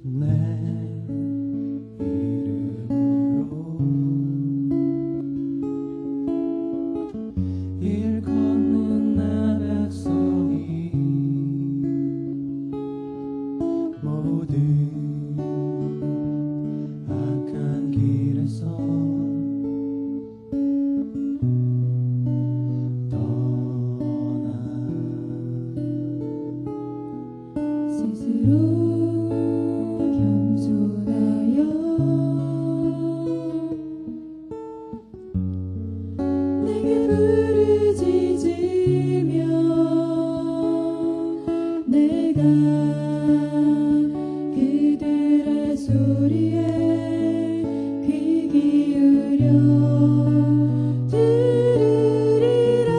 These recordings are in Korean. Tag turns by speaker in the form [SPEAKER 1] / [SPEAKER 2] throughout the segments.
[SPEAKER 1] 내 이름으로 일컫는 내 백성이 모든 악한 길에서 떠나
[SPEAKER 2] 스스로 겸손하여 내게 부르짖으며 내가 그들의 소리에 귀 기울여 들으리라.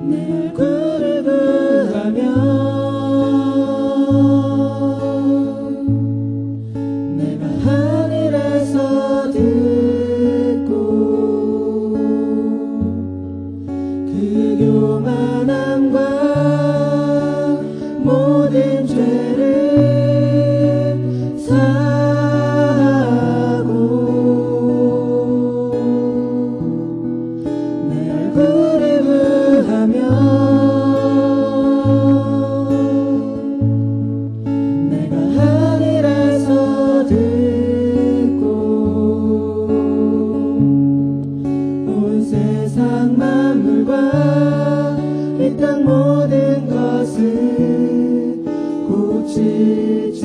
[SPEAKER 2] 내 얼굴을 구하며 내가 하늘에서 듣고 그 교만함과 모든 죄를 사하고 내 얼굴을 구하며 내가 하늘에서 듣고 온 세상 만물과 이 땅 모든 것을 고칠지라.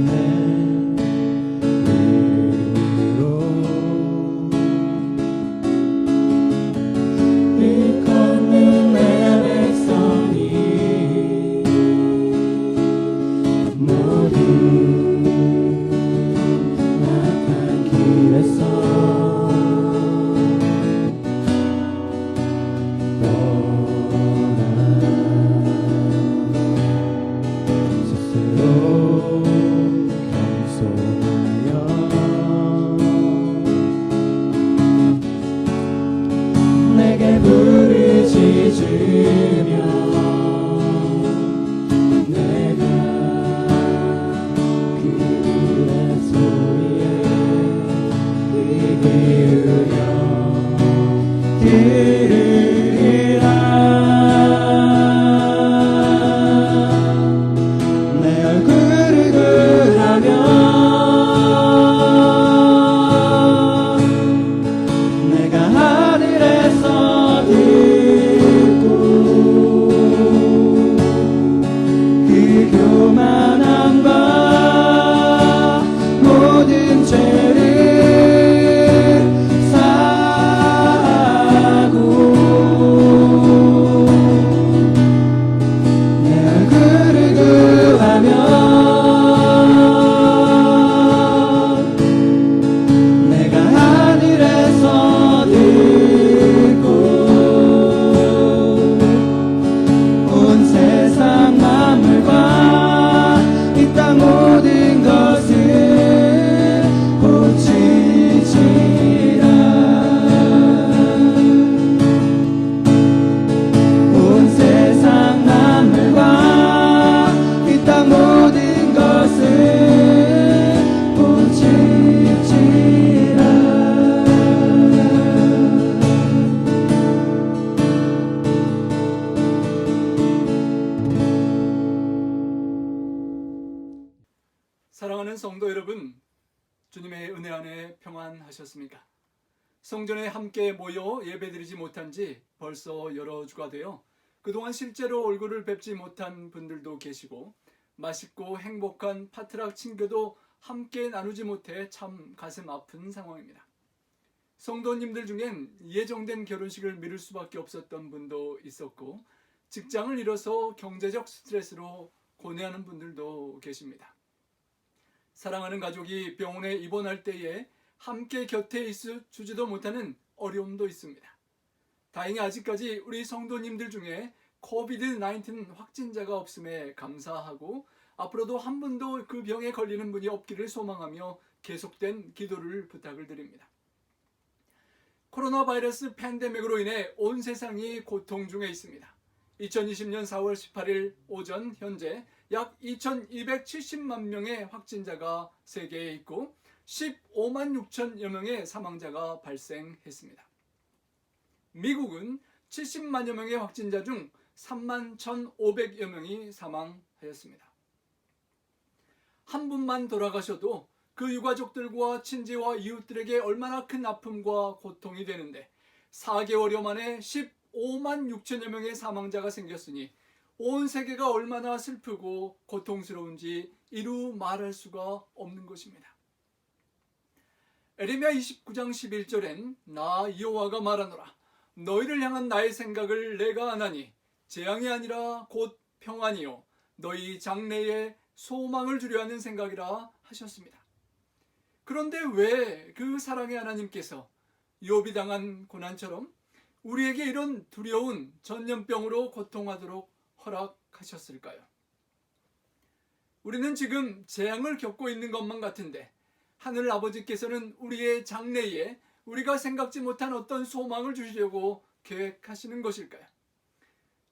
[SPEAKER 2] 내 이름으로 일컫는 내 백성이 모든 악한 길에서 떠나 스스로 겸손하여 내게 부르짖으며 내가 그들의 소리에 귀 기울여 들으리라. 내 얼굴을 구하며 내가 하늘에서 듣고 그 교만함과 모든 죄를 사하고 내 얼굴을 구하며 내가 하늘에서 듣고 온 세상 만물과 이 땅 모든 것을 고칠지라. 온 세상 만물과 이 땅 모든 것을 고칠지라.
[SPEAKER 3] 사랑하는 성도 여러분, 주님의 은혜 안에 평안하셨습니까? 성전에 함께 모여 예배드리지 못한 지 벌써 여러 주가 되어 그동안 실제로 얼굴을 뵙지 못한 분들도 계시고 맛있고 행복한 파트락 친교도 함께 나누지 못해 참 가슴 아픈 상황입니다. 성도님들 중엔 예정된 결혼식을 미룰 수밖에 없었던 분도 있었고 직장을 잃어서 경제적 스트레스로 고뇌하는 분들도 계십니다. 사랑하는 가족이 병원에 입원할 때에 함께 곁에 있어 주지도 못하는 어려움도 있습니다. 다행히 아직까지 우리 성도님들 중에 코비드-19 확진자가 없음에 감사하고 앞으로도 한 분도 그 병에 걸리는 분이 없기를 소망하며 계속된 기도를 부탁을 드립니다. 코로나 바이러스 팬데믹으로 인해 온 세상이 고통 중에 있습니다. 2020년 4월 18일 오전 현재 약 2270만 명의 확진자가 세계에 있고 15만 6천여 명의 사망자가 발생했습니다. 미국은 70만여 명의 확진자 중 3만 1,500여 명이 사망하였습니다. 한 분만 돌아가셔도 그 유가족들과 친지와 이웃들에게 얼마나 큰 아픔과 고통이 되는데 4개월여 만에 15만 6천여 명의 사망자가 생겼으니 온 세계가 얼마나 슬프고 고통스러운지 이루 말할 수가 없는 것입니다. 에레미야 29장 11절엔 나 여호와가 말하노라 너희를 향한 나의 생각을 내가 아나니 재앙이 아니라 곧 평안이요 너희 장래에 소망을 주려 하는 생각이라 하셨습니다. 그런데 왜 그 사랑의 하나님께서 욥이 당한 고난처럼 우리에게 이런 두려운 전염병으로 고통하도록 허락하셨을까요? 우리는 지금 재앙을 겪고 있는 것만 같은데 하늘 아버지께서는 우리의 장래에 우리가 생각지 못한 어떤 소망을 주시려고 계획하시는 것일까요?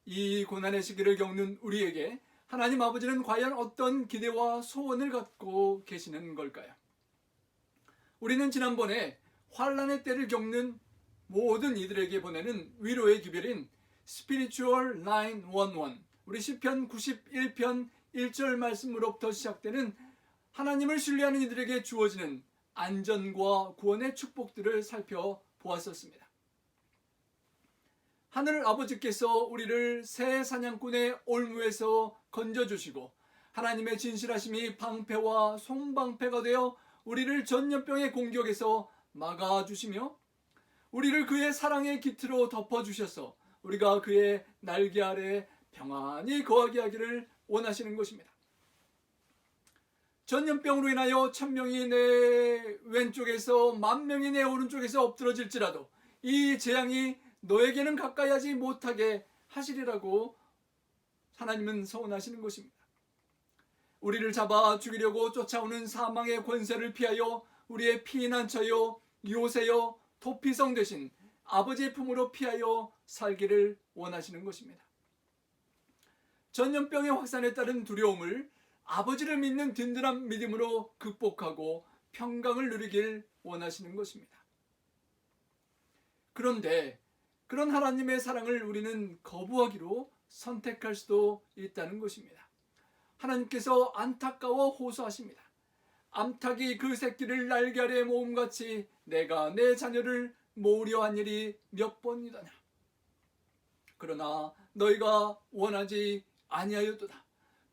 [SPEAKER 3] 이 고난의 시기를 겪는 우리에게 하나님 아버지는 과연 어떤 기대와 소원을 갖고 계시는 걸까요? 우리는 지난번에 환난의 때를 겪는 모든 이들에게 보내는 위로의 기별인 Spiritual 911 우리 시편 91편 1절 말씀으로부터 시작되는 하나님을 신뢰하는 이들에게 주어지는 안전과 구원의 축복들을 살펴보았었습니다. 하늘 아버지께서 우리를 새 사냥꾼의 올무에서 건져주시고 하나님의 진실하심이 방패와 송방패가 되어 우리를 전염병의 공격에서 막아주시며 우리를 그의 사랑의 깃으로 덮어주셔서 우리가 그의 날개 아래 평안히 거하게 하기를 원하시는 것입니다. 전염병으로 인하여 1000명이 내 왼쪽에서 10,000명이 내 오른쪽에서 엎드러질지라도 이 재앙이 너에게는 가까이 하지 못하게 하시리라고 하나님은 서원하시는 것입니다. 우리를 잡아 죽이려고 쫓아오는 사망의 권세를 피하여 우리의 피난처요 요새요 도피성 되신 아버지의 품으로 피하여 살기를 원하시는 것입니다. 전염병의 확산에 따른 두려움을 아버지를 믿는 든든한 믿음으로 극복하고 평강을 누리길 원하시는 것입니다. 그런데 그런 하나님의 사랑을 우리는 거부하기로 선택할 수도 있다는 것입니다. 하나님께서 안타까워 호소하십니다. 암탉이 그 새끼를 날개 아래 모음같이 내가 내 자녀를 모으려 한 일이 몇 번이더냐. 그러나 너희가 원하지 아니하였도다.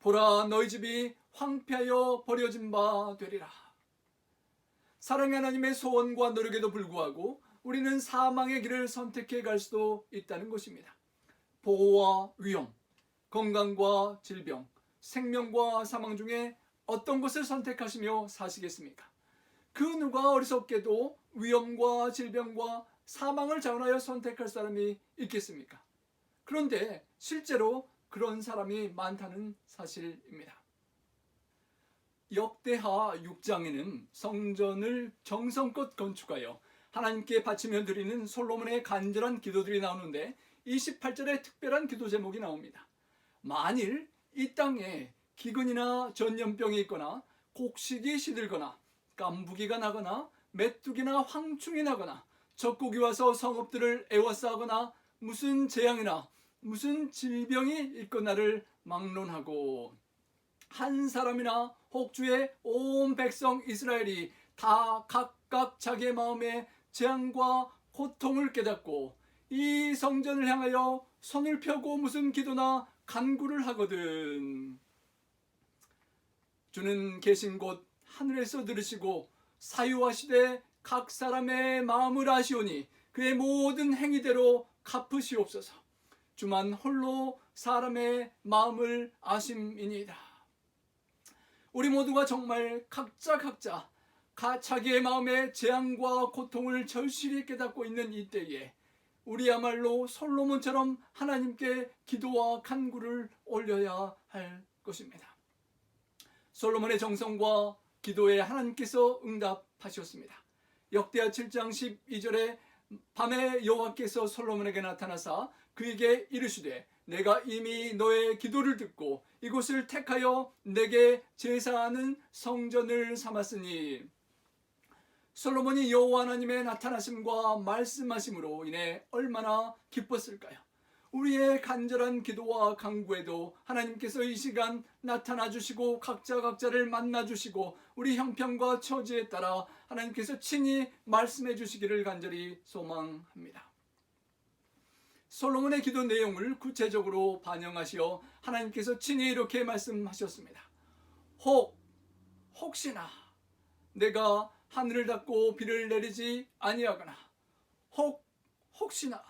[SPEAKER 3] 보라 너희 집이 황폐하여 버려진 바 되리라. 사랑의 하나님의 소원과 노력에도 불구하고 우리는 사망의 길을 선택해 갈 수도 있다는 것입니다. 보호와 위험, 건강과 질병, 생명과 사망 중에 어떤 것을 선택하시며 사시겠습니까? 그 누가 어리석게도 위험과 질병과 사망을 자원하여 선택할 사람이 있겠습니까? 그런데 실제로 그런 사람이 많다는 사실입니다. 역대하 6장에는 성전을 정성껏 건축하여 하나님께 바치며 드리는 솔로몬의 간절한 기도들이 나오는데 28절에 특별한 기도 제목이 나옵니다. 만일 이 땅에 기근이나 전염병이 있거나 곡식이 시들거나 깐부기가 나거나 메뚜기나 황충이 나거나 적국이 와서 성읍들을 애워싸거나 무슨 재앙이나 무슨 질병이 있거나를 막론하고 한 사람이나 혹 주의 온 백성 이스라엘이 다 각각 자기의 마음에 재앙과 고통을 깨닫고 이 성전을 향하여 손을 펴고 무슨 기도나 간구를 하거든 주는 계신 곳 하늘에서 들으시고 사유하시되 각 사람의 마음을 아시오니 그의 모든 행위대로 갚으시옵소서. 주만 홀로 사람의 마음을 아심이니이다. 우리 모두가 정말 각자 자기의 마음의 재앙과 고통을 절실히 깨닫고 있는 이때에 우리야말로 솔로몬처럼 하나님께 기도와 간구를 올려야 할 것입니다. 솔로몬의 정성과 기도에 하나님께서 응답하셨습니다. 역대하 7장 12절에 밤에 여호와께서 솔로몬에게 나타나사 그에게 이르시되 내가 이미 너의 기도를 듣고 이곳을 택하여 내게 제사하는 성전을 삼았으니. 솔로몬이 여호와 하나님의 나타나심과 말씀하심으로 인해 얼마나 기뻤을까요? 우리의 간절한 기도와 간구에도 하나님께서 이 시간 나타나 주시고 각자를 만나 주시고 우리 형편과 처지에 따라 하나님께서 친히 말씀해 주시기를 간절히 소망합니다. 솔로몬의 기도 내용을 구체적으로 반영하시어 하나님께서 친히 이렇게 말씀하셨습니다. 혹시나 내가 하늘을 닫고 비를 내리지 아니하거나 혹시나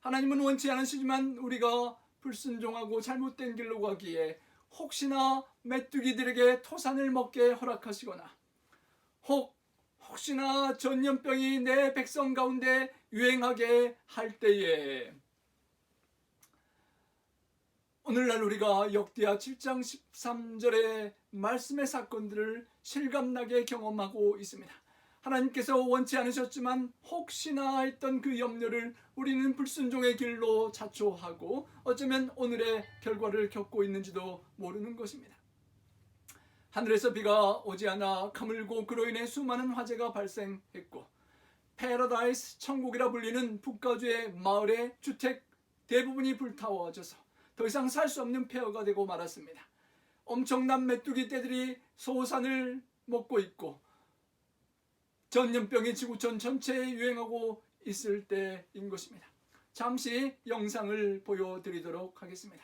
[SPEAKER 3] 하나님은 원치 않으시지만 우리가 불순종하고 잘못된 길로 가기에 혹시나 메뚜기들에게 토산을 먹게 허락하시거나 혹시나 전염병이 내 백성 가운데 유행하게 할 때에. 오늘날 우리가 역대하 7장 13절의 말씀의 사건들을 실감나게 경험하고 있습니다. 하나님께서 원치 않으셨지만 혹시나 했던 그 염려를 우리는 불순종의 길로 자초하고 어쩌면 오늘의 결과를 겪고 있는지도 모르는 것입니다. 하늘에서 비가 오지 않아 가물고 그로 인해 수많은 화재가 발생했고 패러다이스 천국이라 불리는 북가주의 마을의 주택 대부분이 불타워져서 더 이상 살 수 없는 폐허가 되고 말았습니다. 엄청난 메뚜기 떼들이 소산을 먹고 있고 전염병이 지구촌 전체에 유행하고 있을 때인 것입니다. 잠시 영상을 보여드리도록 하겠습니다.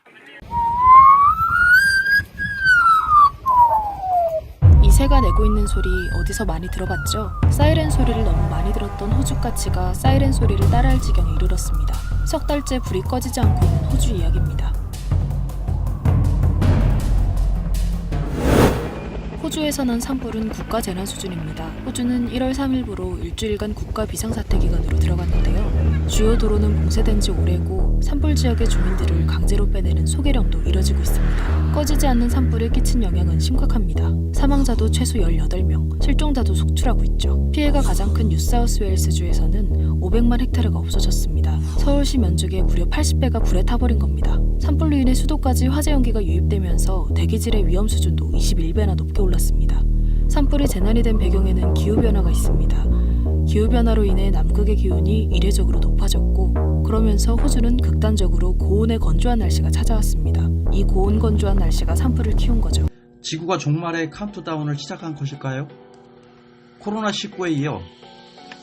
[SPEAKER 4] 이 새가 내고 있는 소리 어디서 많이 들어봤죠? 사이렌 소리를 너무 많이 들었던 호주까치가 사이렌 소리를 따라할 지경에 이르렀습니다. 석 달째 불이 꺼지지 않고 있는 호주 이야기입니다. 호주에서 난 산불은 국가재난 수준입니다. 호주는 1월 3일부로 일주일간 국가 비상사태 기간으로 들어갔는데요. 주요 도로는 봉쇄된 지 오래고 산불 지역의 주민들을 강제로 빼내는 소개령도 이뤄지고 있습니다. 꺼지지 않는 산불에 끼친 영향은 심각합니다. 사망자도 최소 18명, 실종자도 속출하고 있죠. 피해가 가장 큰 뉴사우스웨일스주에서는 500만 헥타르가 없어졌습니다. 서울시 면적의 무려 80배가 불에 타버린 겁니다. 산불로 인해 수도까지 화재 연기가 유입되면서 대기질의 위험 수준도 21배나 높게 올랐습니다. 산불이 재난이 된 배경에는 기후변화가 있습니다. 기후변화로 인해 남극의 기온이 이례적으로 높아졌고 그러면서 호주는 극단적으로 고온의 건조한 날씨가 찾아왔습니다. 이 고온 건조한 날씨가 산불을 키운 거죠.
[SPEAKER 5] 지구가 종말의 카운트다운을 시작한 것일까요? 코로나19에 이어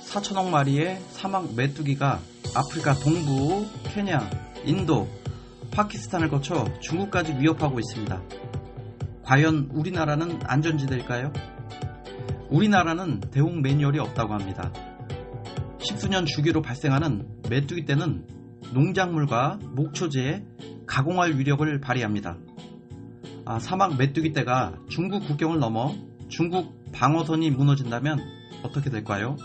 [SPEAKER 5] 4천억 마리의 사막 메뚜기가 아프리카 동부, 케냐, 인도, 파키스탄을 거쳐 중국까지 위협하고 있습니다. 과연 우리나라는 안전지대일까요? 우리나라는 대응 매뉴얼이 없다고 합니다. 십수년 주기로 발생하는 메뚜기 떼는 농작물과 목초지에 가공할 위력을 발휘합니다. 사막 메뚜기 떼가 중국 국경을 넘어 중국 방어선이 무너진다면 어떻게 될까요?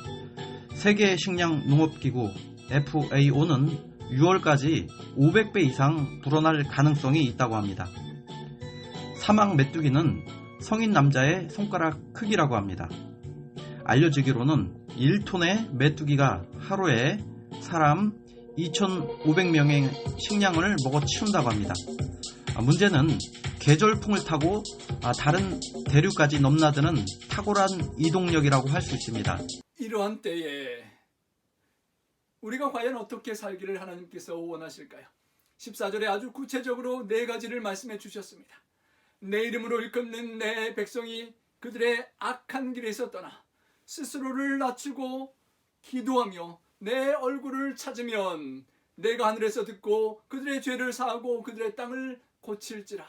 [SPEAKER 5] 세계 식량 농업기구 FAO는 6월까지 500배 이상 불어날 가능성이 있다고 합니다. 사막 메뚜기는 성인 남자의 손가락 크기라고 합니다. 알려지기로는 1톤의 메뚜기가 하루에 사람 2,500명의 식량을 먹어치운다고 합니다. 문제는 계절풍을 타고 다른 대륙까지 넘나드는 탁월한 이동력이라고 할 수 있습니다.
[SPEAKER 3] 이러한 때에 우리가 과연 어떻게 살기를 하나님께서 원하실까요? 14절에 아주 구체적으로 4가지를 말씀해 주셨습니다. 내 이름으로 일컫는 내 백성이 그들의 악한 길에서 떠나 스스로를 낮추고 기도하며 내 얼굴을 찾으면 내가 하늘에서 듣고 그들의 죄를 사하고 그들의 땅을 고칠지라.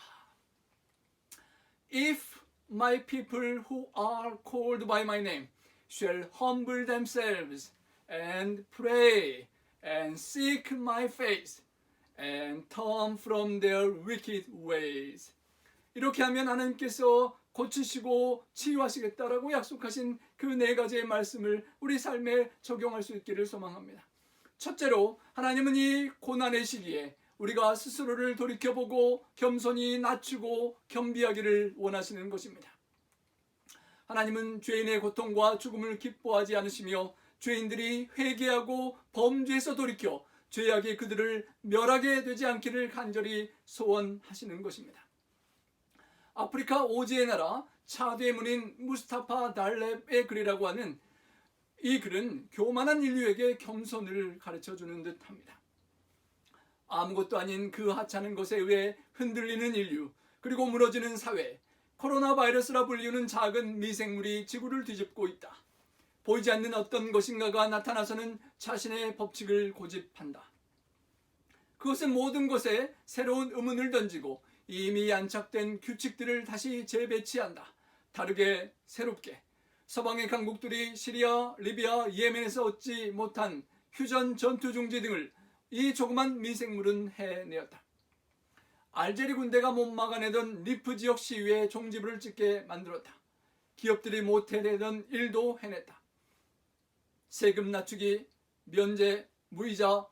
[SPEAKER 3] If my people who are called by my name shall humble themselves and pray and seek my face and turn from their wicked ways. 이렇게 하면 하나님께서 고치시고 치유하시겠다라고 약속하신 그 4가지의 말씀을 우리 삶에 적용할 수 있기를 소망합니다. 첫째로 하나님은 이 고난의 시기에 우리가 스스로를 돌이켜보고 겸손히 낮추고 겸비하기를 원하시는 것입니다. 하나님은 죄인의 고통과 죽음을 기뻐하지 않으시며 죄인들이 회개하고 범죄에서 돌이켜 죄악이 그들을 멸하게 되지 않기를 간절히 소원하시는 것입니다. 아프리카 오지의 나라 차드의 문인 무스타파 달렙의 글이라고 하는 이 글은 교만한 인류에게 겸손을 가르쳐주는 듯합니다. 아무것도 아닌 그 하찮은 것에 의해 흔들리는 인류, 그리고 무너지는 사회, 코로나 바이러스라 불리우는 작은 미생물이 지구를 뒤집고 있다. 보이지 않는 어떤 것인가가 나타나서는 자신의 법칙을 고집한다. 그것은 모든 것에 새로운 의문을 던지고 이미 안착된 규칙들을 다시 재배치한다. 다르게, 새롭게. 서방의 강국들이 시리아, 리비아, 예멘에서 얻지 못한 휴전 전투 중지 등을 이 조그만 미생물은 해내었다. 알제리 군대가 못 막아내던 리프 지역 시위에 종지부를 찍게 만들었다. 기업들이 못 해내던 일도 해냈다. 세금 낮추기, 면제, 무이자,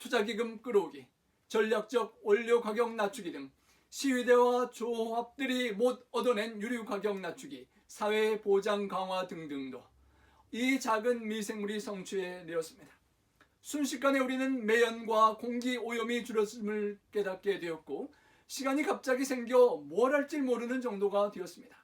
[SPEAKER 3] 투자기금 끌어오기, 전략적 원료 가격 낮추기 등 시위대와 조합들이 못 얻어낸 유류 가격 낮추기, 사회 보장 강화 등등도 이 작은 미생물이 성취해내었습니다. 순식간에 우리는 매연과 공기 오염이 줄었음을 깨닫게 되었고 시간이 갑자기 생겨 뭘 할지 모르는 정도가 되었습니다.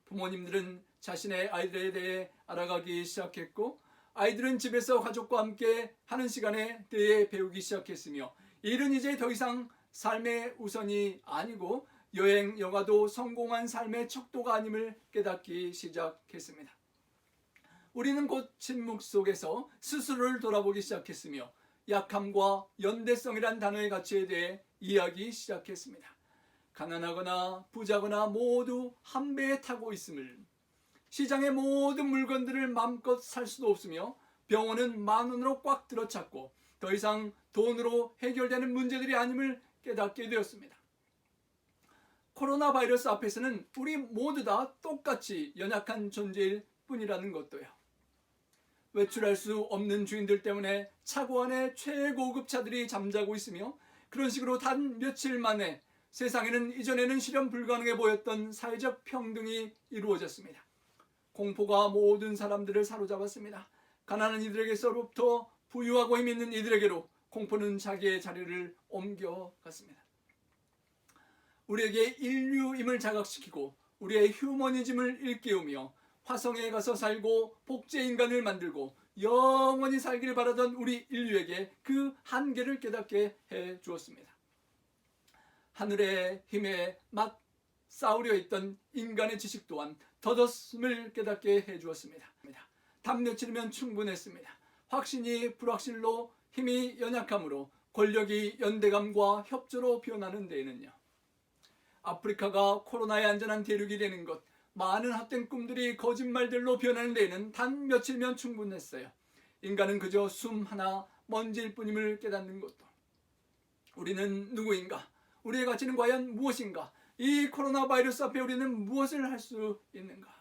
[SPEAKER 3] 부모님들은 자신의 아이들에 대해 알아가기 시작했고 아이들은 집에서 가족과 함께 하는 시간에 대해 배우기 시작했으며 일은 이제 더 이상 삶의 우선이 아니고 여행, 여가도 성공한 삶의 척도가 아님을 깨닫기 시작했습니다. 우리는 곧 침묵 속에서 스스로를 돌아보기 시작했으며 약함과 연대성이란 단어의 가치에 대해 이해하기 시작했습니다. 가난하거나 부자거나 모두 한 배에 타고 있음을, 시장의 모든 물건들을 마음껏 살 수도 없으며 병원은 만원으로 꽉 들어찼고 더 이상 돈으로 해결되는 문제들이 아님을 깨닫게 되었습니다. 코로나 바이러스 앞에서는 우리 모두 다 똑같이 연약한 존재일 뿐이라는 것도요. 외출할 수 없는 주인들 때문에 차고 안에 최고급 차들이 잠자고 있으며 그런 식으로 단 며칠 만에 세상에는 이전에는 실현 불가능해 보였던 사회적 평등이 이루어졌습니다. 공포가 모든 사람들을 사로잡았습니다. 가난한 이들에게서로부터 부유하고 힘 있는 이들에게로 공포는 자기의 자리를 옮겨갔습니다. 우리에게 인류임을 자각시키고 우리의 휴머니즘을 일깨우며 화성에 가서 살고 복제 인간을 만들고 영원히 살기를 바라던 우리 인류에게 그 한계를 깨닫게 해 주었습니다. 하늘의 힘에 막 싸우려 했던 인간의 지식 또한 덧없음을 깨닫게 해 주었습니다. 단 며칠이면 충분했습니다. 확신이 불확실로 힘이 연약함으로 권력이 연대감과 협조로 변하는 데에는요. 아프리카가 코로나의 안전한 대륙이 되는 것, 많은 헛된 꿈들이 거짓말들로 변하는 데에는 단 며칠면 충분했어요. 인간은 그저 숨 하나 먼지일 뿐임을 깨닫는 것도. 우리는 누구인가? 우리의 가치는 과연 무엇인가? 이 코로나 바이러스 앞에 우리는 무엇을 할 수 있는가?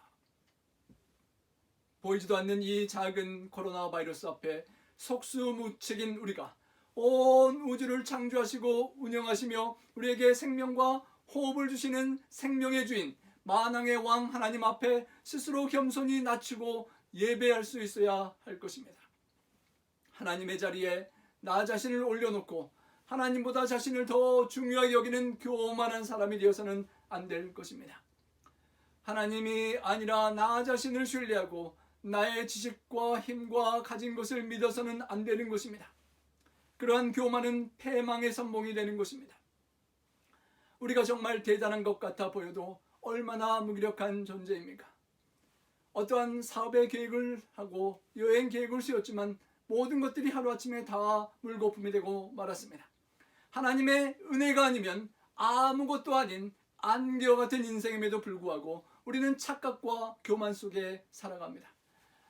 [SPEAKER 3] 보이지도 않는 이 작은 코로나 바이러스 앞에 속수무책인 우리가 온 우주를 창조하시고 운영하시며 우리에게 생명과 호흡을 주시는 생명의 주인 만왕의 왕 하나님 앞에 스스로 겸손히 낮추고 예배할 수 있어야 할 것입니다. 하나님의 자리에 나 자신을 올려놓고 하나님보다 자신을 더 중요하게 여기는 교만한 사람이 되어서는 안 될 것입니다. 하나님이 아니라 나 자신을 신뢰하고 나의 지식과 힘과 가진 것을 믿어서는 안 되는 것입니다. 그러한 교만은 패망의 선봉이 되는 것입니다. 우리가 정말 대단한 것 같아 보여도 얼마나 무기력한 존재입니까? 어떠한 사업의 계획을 하고 여행 계획을 세웠지만 모든 것들이 하루아침에 다 물거품이 되고 말았습니다. 하나님의 은혜가 아니면 아무것도 아닌 안개와 같은 인생임에도 불구하고 우리는 착각과 교만 속에 살아갑니다.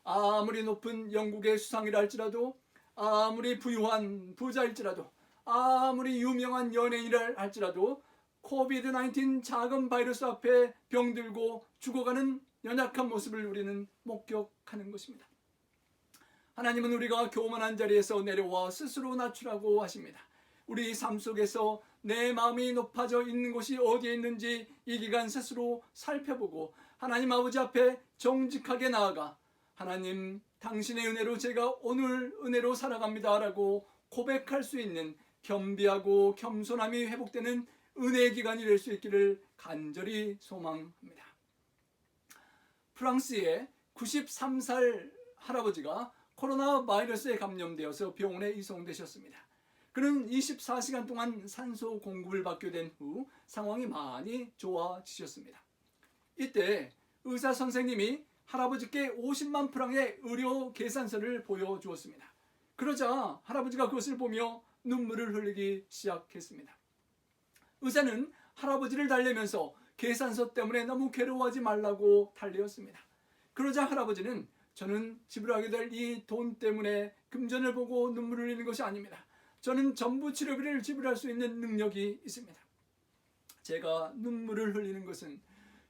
[SPEAKER 3] 아무리 높은 영국의 수상이라 할지라도, 아무리 부유한 부자일지라도, 아무리 유명한 연예인이라 할지라도 코비드-19 작은 바이러스 앞에 병들고 죽어가는 연약한 모습을 우리는 목격하는 것입니다. 하나님은 우리가 교만한 자리에서 내려와 스스로 낮추라고 하십니다. 우리 삶 속에서 내 마음이 높아져 있는 곳이 어디에 있는지 이 기간 스스로 살펴보고 하나님 아버지 앞에 정직하게 나아가 하나님 당신의 은혜로 제가 오늘 은혜로 살아갑니다 라고 고백할 수 있는 겸비하고 겸손함이 회복되는 은혜의 기간이 될 수 있기를 간절히 소망합니다. 프랑스의 93살 할아버지가 코로나 바이러스에 감염되어서 병원에 이송되셨습니다. 그는 24시간 동안 산소 공급을 받게 된 후 상황이 많이 좋아지셨습니다. 이때 의사 선생님이 할아버지께 50만 프랑의 의료 계산서를 보여주었습니다. 그러자 할아버지가 그것을 보며 눈물을 흘리기 시작했습니다. 의사는 할아버지를 달래면서 계산서 때문에 너무 괴로워하지 말라고 달래었습니다. 그러자 할아버지는 저는 지불하게 될 이 돈 때문에 금전을 보고 눈물을 흘리는 것이 아닙니다. 저는 전부 치료비를 지불할 수 있는 능력이 있습니다. 제가 눈물을 흘리는 것은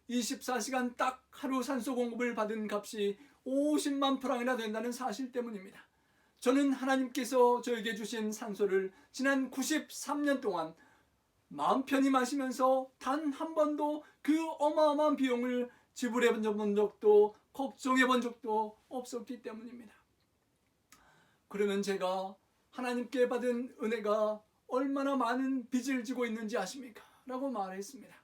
[SPEAKER 3] 24시간 딱 하루 산소 공급을 받은 값이 50만 프랑이나 된다는 사실 때문입니다. 저는 하나님께서 저에게 주신 산소를 지난 93년 동안 마음 편히 마시면서 단 한 번도 그 어마어마한 비용을 지불해 본 적도 걱정해 본 적도 없었기 때문입니다. 그러면 제가 하나님께 받은 은혜가 얼마나 많은 빚을 지고 있는지 아십니까? 라고 말했습니다.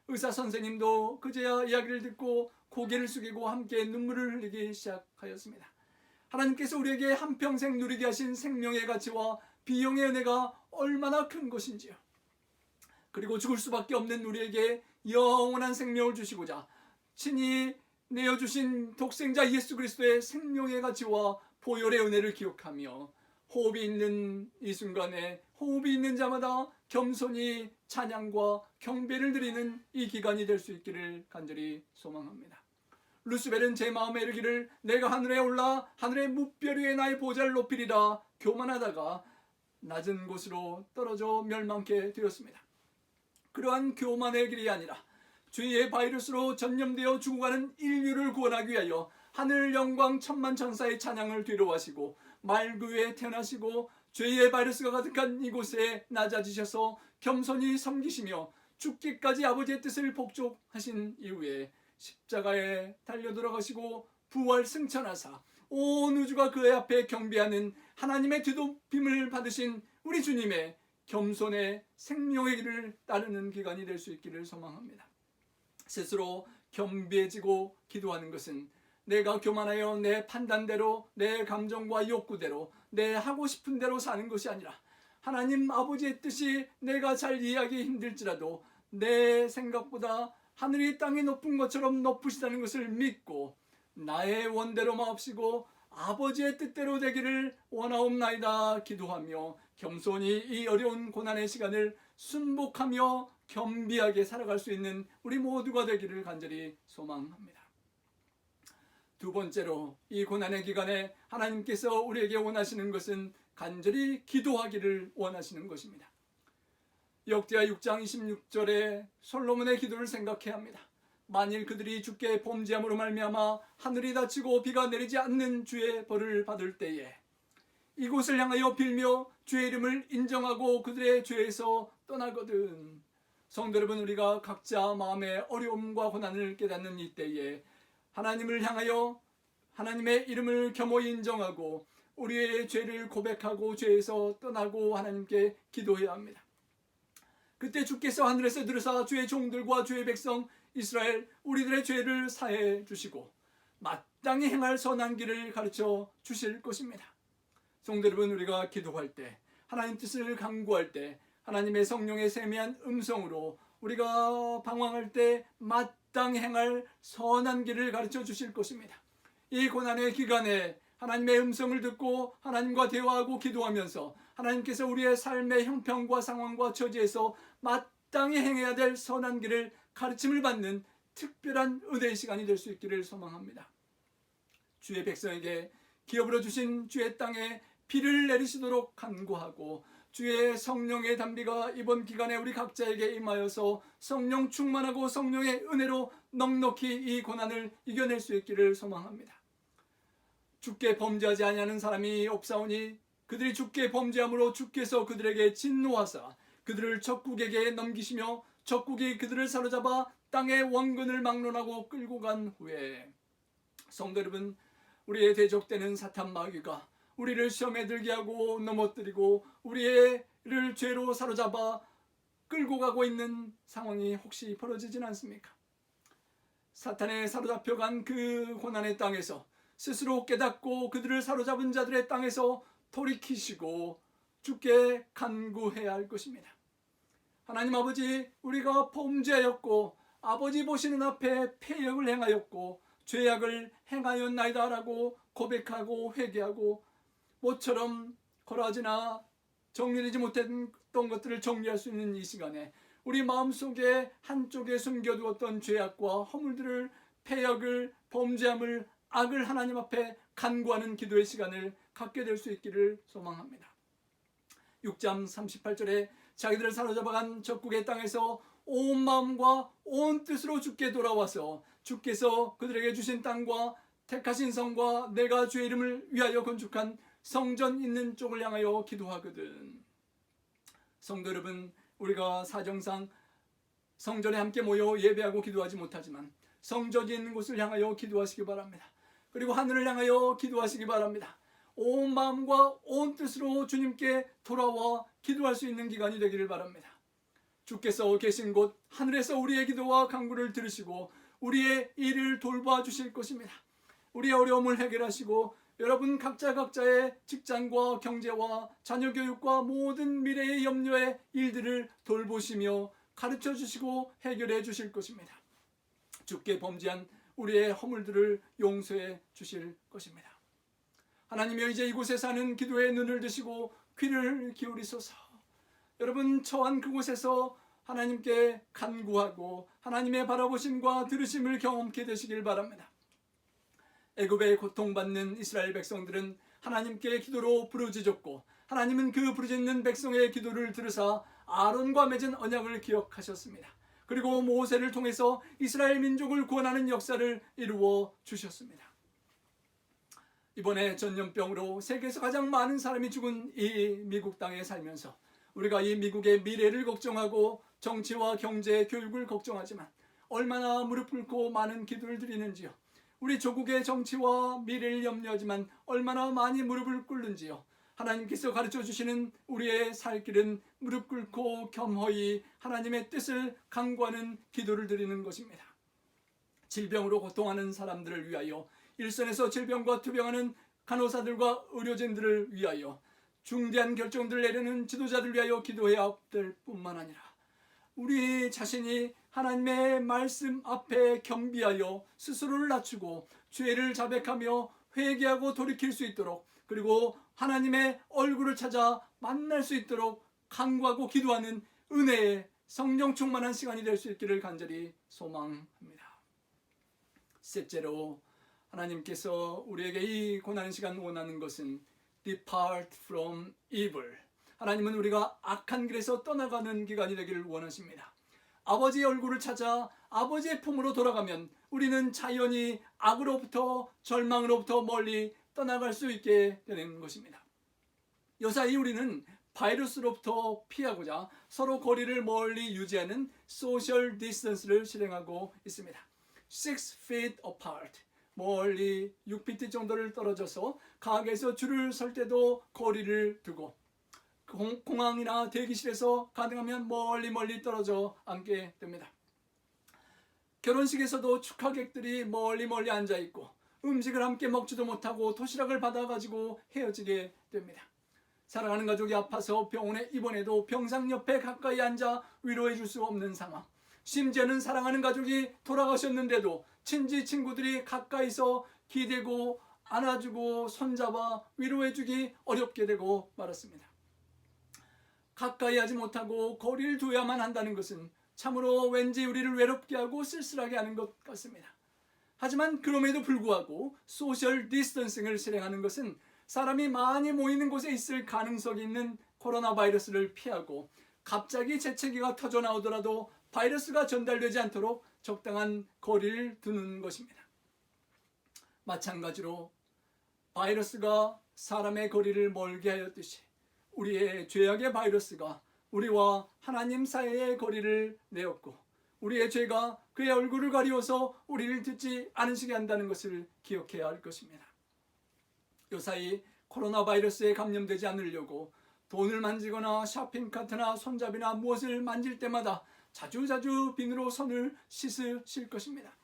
[SPEAKER 3] 의사 선생님도 그제야 이야기를 듣고 고개를 숙이고 함께 눈물을 흘리기 시작하였습니다. 하나님께서 우리에게 한평생 누리게 하신 생명의 가치와 비용의 은혜가 얼마나 큰 것인지요. 그리고 죽을 수밖에 없는 우리에게 영원한 생명을 주시고자 친히 내어주신 독생자 예수 그리스도의 생명의 가치와 보혈의 은혜를 기억하며 호흡이 있는 이 순간에 호흡이 있는 자마다 겸손히 찬양과 경배를 드리는 이 기간이 될 수 있기를 간절히 소망합니다. 루스벨은 제 마음에 이르기를 내가 하늘에 올라 하늘의 무별 위에 나의 보좌를 높이리라 교만하다가 낮은 곳으로 떨어져 멸망케 되었습니다. 그러한 교만의 길이 아니라 죄의 바이러스로 전염되어 죽어가는 인류를 구원하기 위하여 하늘 영광 천만 천사의 찬양을 뒤로하시고 말구에 태어나시고 죄의 바이러스가 가득한 이곳에 낮아지셔서 겸손히 섬기시며 죽기까지 아버지의 뜻을 복종하신 이후에 십자가에 달려 들어가시고 부활 승천하사 온 우주가 그의 앞에 경배하는 하나님의 뒤덮임을 받으신 우리 주님의 겸손의 생명의 길을 따르는 기간이 될 수 있기를 소망합니다. 스스로 겸비해지고 기도하는 것은 내가 교만하여 내 판단대로 내 감정과 욕구대로 내 하고 싶은 대로 사는 것이 아니라 하나님 아버지의 뜻이 내가 잘 이해하기 힘들지라도 내 생각보다 하늘이 땅이 높은 것처럼 높으시다는 것을 믿고 나의 원대로 마옵시고 아버지의 뜻대로 되기를 원하옵나이다 기도하며 겸손히 이 어려운 고난의 시간을 순복하며 겸비하게 살아갈 수 있는 우리 모두가 되기를 간절히 소망합니다. 두 번째로 이 고난의 기간에 하나님께서 우리에게 원하시는 것은 간절히 기도하기를 원하시는 것입니다. 역대하 6장 26절에 솔로몬의 기도를 생각해야 합니다. 만일 그들이 주께 범죄함으로 말미암아 하늘이 닫히고 비가 내리지 않는 주의 벌을 받을 때에 이곳을 향하여 빌며 주의 이름을 인정하고 그들의 죄에서 떠나거든. 성도 여러분, 우리가 각자 마음의 어려움과 고난을 깨닫는 이때에 하나님을 향하여 하나님의 이름을 겸허히 인정하고 우리의 죄를 고백하고 죄에서 떠나고 하나님께 기도해야 합니다. 그때 주께서 하늘에서 들으사 주의 종들과 주의 백성 이스라엘 우리들의 죄를 사해 주시고 마땅히 행할 선한 길을 가르쳐 주실 것입니다. 성도 여러분, 우리가 기도할 때 하나님 뜻을 간구할 때 하나님의 성령의 세미한 음성으로 우리가 방황할 때 마땅히 행할 선한 길을 가르쳐 주실 것입니다. 이 고난의 기간에 하나님의 음성을 듣고 하나님과 대화하고 기도하면서 하나님께서 우리의 삶의 형편과 상황과 처지에서 마땅히 행해야 될 선한 길을 가르침을 받는 특별한 은혜의 시간이 될 수 있기를 소망합니다. 주의 백성에게 기업으로 주신 주의 땅에 비를 내리시도록 간구하고 주의 성령의 담비가 이번 기간에 우리 각자에게 임하여서 성령 충만하고 성령의 은혜로 넉넉히 이 고난을 이겨낼 수 있기를 소망합니다. 주께 범죄하지 아니하는 사람이 없사오니 그들이 주께 범죄함으로 주께서 그들에게 진노하사 그들을 적국에게 넘기시며 적국이 그들을 사로잡아 땅의 원근을 막론하고 끌고 간 후에. 성도 여러분, 우리의 대적되는 사탄 마귀가 우리를 시험에 들게 하고 넘어뜨리고 우리를 죄로 사로잡아 끌고 가고 있는 상황이 혹시 벌어지진 않습니까? 사탄에 사로잡혀간 그 고난의 땅에서 스스로 깨닫고 그들을 사로잡은 자들의 땅에서 돌이키시고 주께 간구해야 할 것입니다. 하나님 아버지, 우리가 범죄하였고 아버지 보시는 앞에 패역을 행하였고 죄악을 행하였나이다 라고 고백하고 회개하고 모처럼 거라지나 정리되지 못했던 것들을 정리할 수 있는 이 시간에 우리 마음속에 한쪽에 숨겨두었던 죄악과 허물들을, 패역을, 범죄함을, 악을 하나님 앞에 간구하는 기도의 시간을 갖게 될 수 있기를 소망합니다. 6장 38절에 자기들을 사로잡아간 적국의 땅에서 온 마음과 온 뜻으로 주께 돌아와서 주께서 그들에게 주신 땅과 택하신 성과 내가 주의 이름을 위하여 건축한 성전 있는 쪽을 향하여 기도하거든. 성도 여러분, 우리가 사정상 성전에 함께 모여 예배하고 기도하지 못하지만 성전이 있는 곳을 향하여 기도하시기 바랍니다. 그리고 하늘을 향하여 기도하시기 바랍니다. 온 마음과 온 뜻으로 주님께 돌아와 기도할 수 있는 기간이 되기를 바랍니다. 주께서 계신 곳 하늘에서 우리의 기도와 간구를 들으시고 우리의 일을 돌봐 주실 것입니다. 우리의 어려움을 해결하시고 여러분 각자의 직장과 경제와 자녀 교육과 모든 미래의 염려의 일들을 돌보시며 가르쳐 주시고 해결해 주실 것입니다. 주께 범죄한 우리의 허물들을 용서해 주실 것입니다. 하나님이여, 이제 이곳에 사는 기도의 눈을 드시고 귀를 기울이소서. 여러분 처한 그곳에서 하나님께 간구하고 하나님의 바라보심과 들으심을 경험케 되시길 바랍니다. 애굽에 고통받는 이스라엘 백성들은 하나님께 기도로 부르짖었고 하나님은 그 부르짖는 백성의 기도를 들으사 아론과 맺은 언약을 기억하셨습니다. 그리고 모세를 통해서 이스라엘 민족을 구원하는 역사를 이루어 주셨습니다. 이번에 전염병으로 세계에서 가장 많은 사람이 죽은 이 미국 땅에 살면서 우리가 이 미국의 미래를 걱정하고 정치와 경제, 교육을 걱정하지만 얼마나 무릎 꿇고 많은 기도를 드리는지요. 우리 조국의 정치와 미래를 염려하지만 얼마나 많이 무릎을 꿇는지요. 하나님께서 가르쳐 주시는 우리의 살 길은 무릎 꿇고 겸허히 하나님의 뜻을 간구하는 기도를 드리는 것입니다. 질병으로 고통하는 사람들을 위하여, 일선에서 질병과 투병하는 간호사들과 의료진들을 위하여, 중대한 결정들을 내리는 지도자들을 위하여 기도해야 될 뿐만 아니라 우리 자신이 하나님의 말씀 앞에 경비하여 스스로를 낮추고 죄를 자백하며 회개하고 돌이킬 수 있도록, 그리고 하나님의 얼굴을 찾아 만날 수 있도록 간구하고 기도하는 은혜의 성령 충만한 시간이 될 수 있기를 간절히 소망합니다. 셋째로, 하나님께서 우리에게 이 고난의 시간 원하는 것은 Depart from evil. 하나님은 우리가 악한 길에서 떠나가는 기간이 되기를 원하십니다. 아버지의 얼굴을 찾아 아버지의 품으로 돌아가면 우리는 자연히 악으로부터, 절망으로부터 멀리 떠나갈 수 있게 되는 것입니다. 요사이 우리는 바이러스로부터 피하고자 서로 거리를 멀리 유지하는 소셜 디스턴스를 실행하고 있습니다. 6 feet apart, 멀리 6피트 정도를 떨어져서 가게에서 줄을 설 때도 거리를 두고, 공항이나 대기실에서 가능하면 멀리 떨어져 앉게 됩니다. 결혼식에서도 축하객들이 멀리 앉아있고 음식을 함께 먹지도 못하고 도시락을 받아가지고 헤어지게 됩니다. 사랑하는 가족이 아파서 병원에 입원해도 병상 옆에 가까이 앉아 위로해 줄 수 없는 상황, 심지어는 사랑하는 가족이 돌아가셨는데도 친지 친구들이 가까이서 기대고 안아주고 손잡아 위로해주기 어렵게 되고 말았습니다. 가까이 하지 못하고 거리를 두어야만 한다는 것은 참으로 왠지 우리를 외롭게 하고 쓸쓸하게 하는 것 같습니다. 하지만 그럼에도 불구하고 소셜 디스턴싱을 실행하는 것은 사람이 많이 모이는 곳에 있을 가능성이 있는 코로나 바이러스를 피하고 갑자기 재채기가 터져 나오더라도 바이러스가 전달되지 않도록 적당한 거리를 두는 것입니다. 마찬가지로 바이러스가 사람의 거리를 멀게 하였듯이 우리의 죄악의 바이러스가 우리와 하나님 사이의 거리를 내었고 우리의 죄가 그의 얼굴을 가리워서 우리를 듣지 않으시게 한다는 것을 기억해야 할 것입니다. 요사이 코로나 바이러스에 감염되지 않으려고 돈을 만지거나 쇼핑카트나 손잡이나 무엇을 만질 때마다 자주자주 비누로 손을 씻으실 것입니다.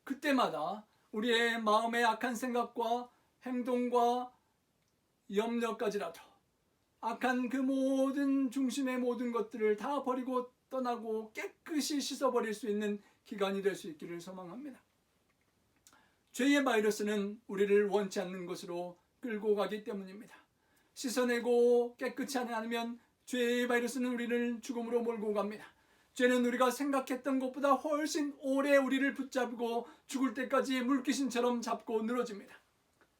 [SPEAKER 3] 그때마다 우리의 마음의 악한 생각과 행동과 염려까지라도 악한 그 모든 중심의 모든 것들을 다 버리고 떠나고 깨끗이 씻어버릴 수 있는 기간이 될 수 있기를 소망합니다. 죄의 바이러스는 우리를 원치 않는 것으로 끌고 가기 때문입니다. 씻어내고 깨끗이 하지 않으면 죄의 바이러스는 우리를 죽음으로 몰고 갑니다. 죄는 우리가 생각했던 것보다 훨씬 오래 우리를 붙잡고 죽을 때까지 물귀신처럼 잡고 늘어집니다.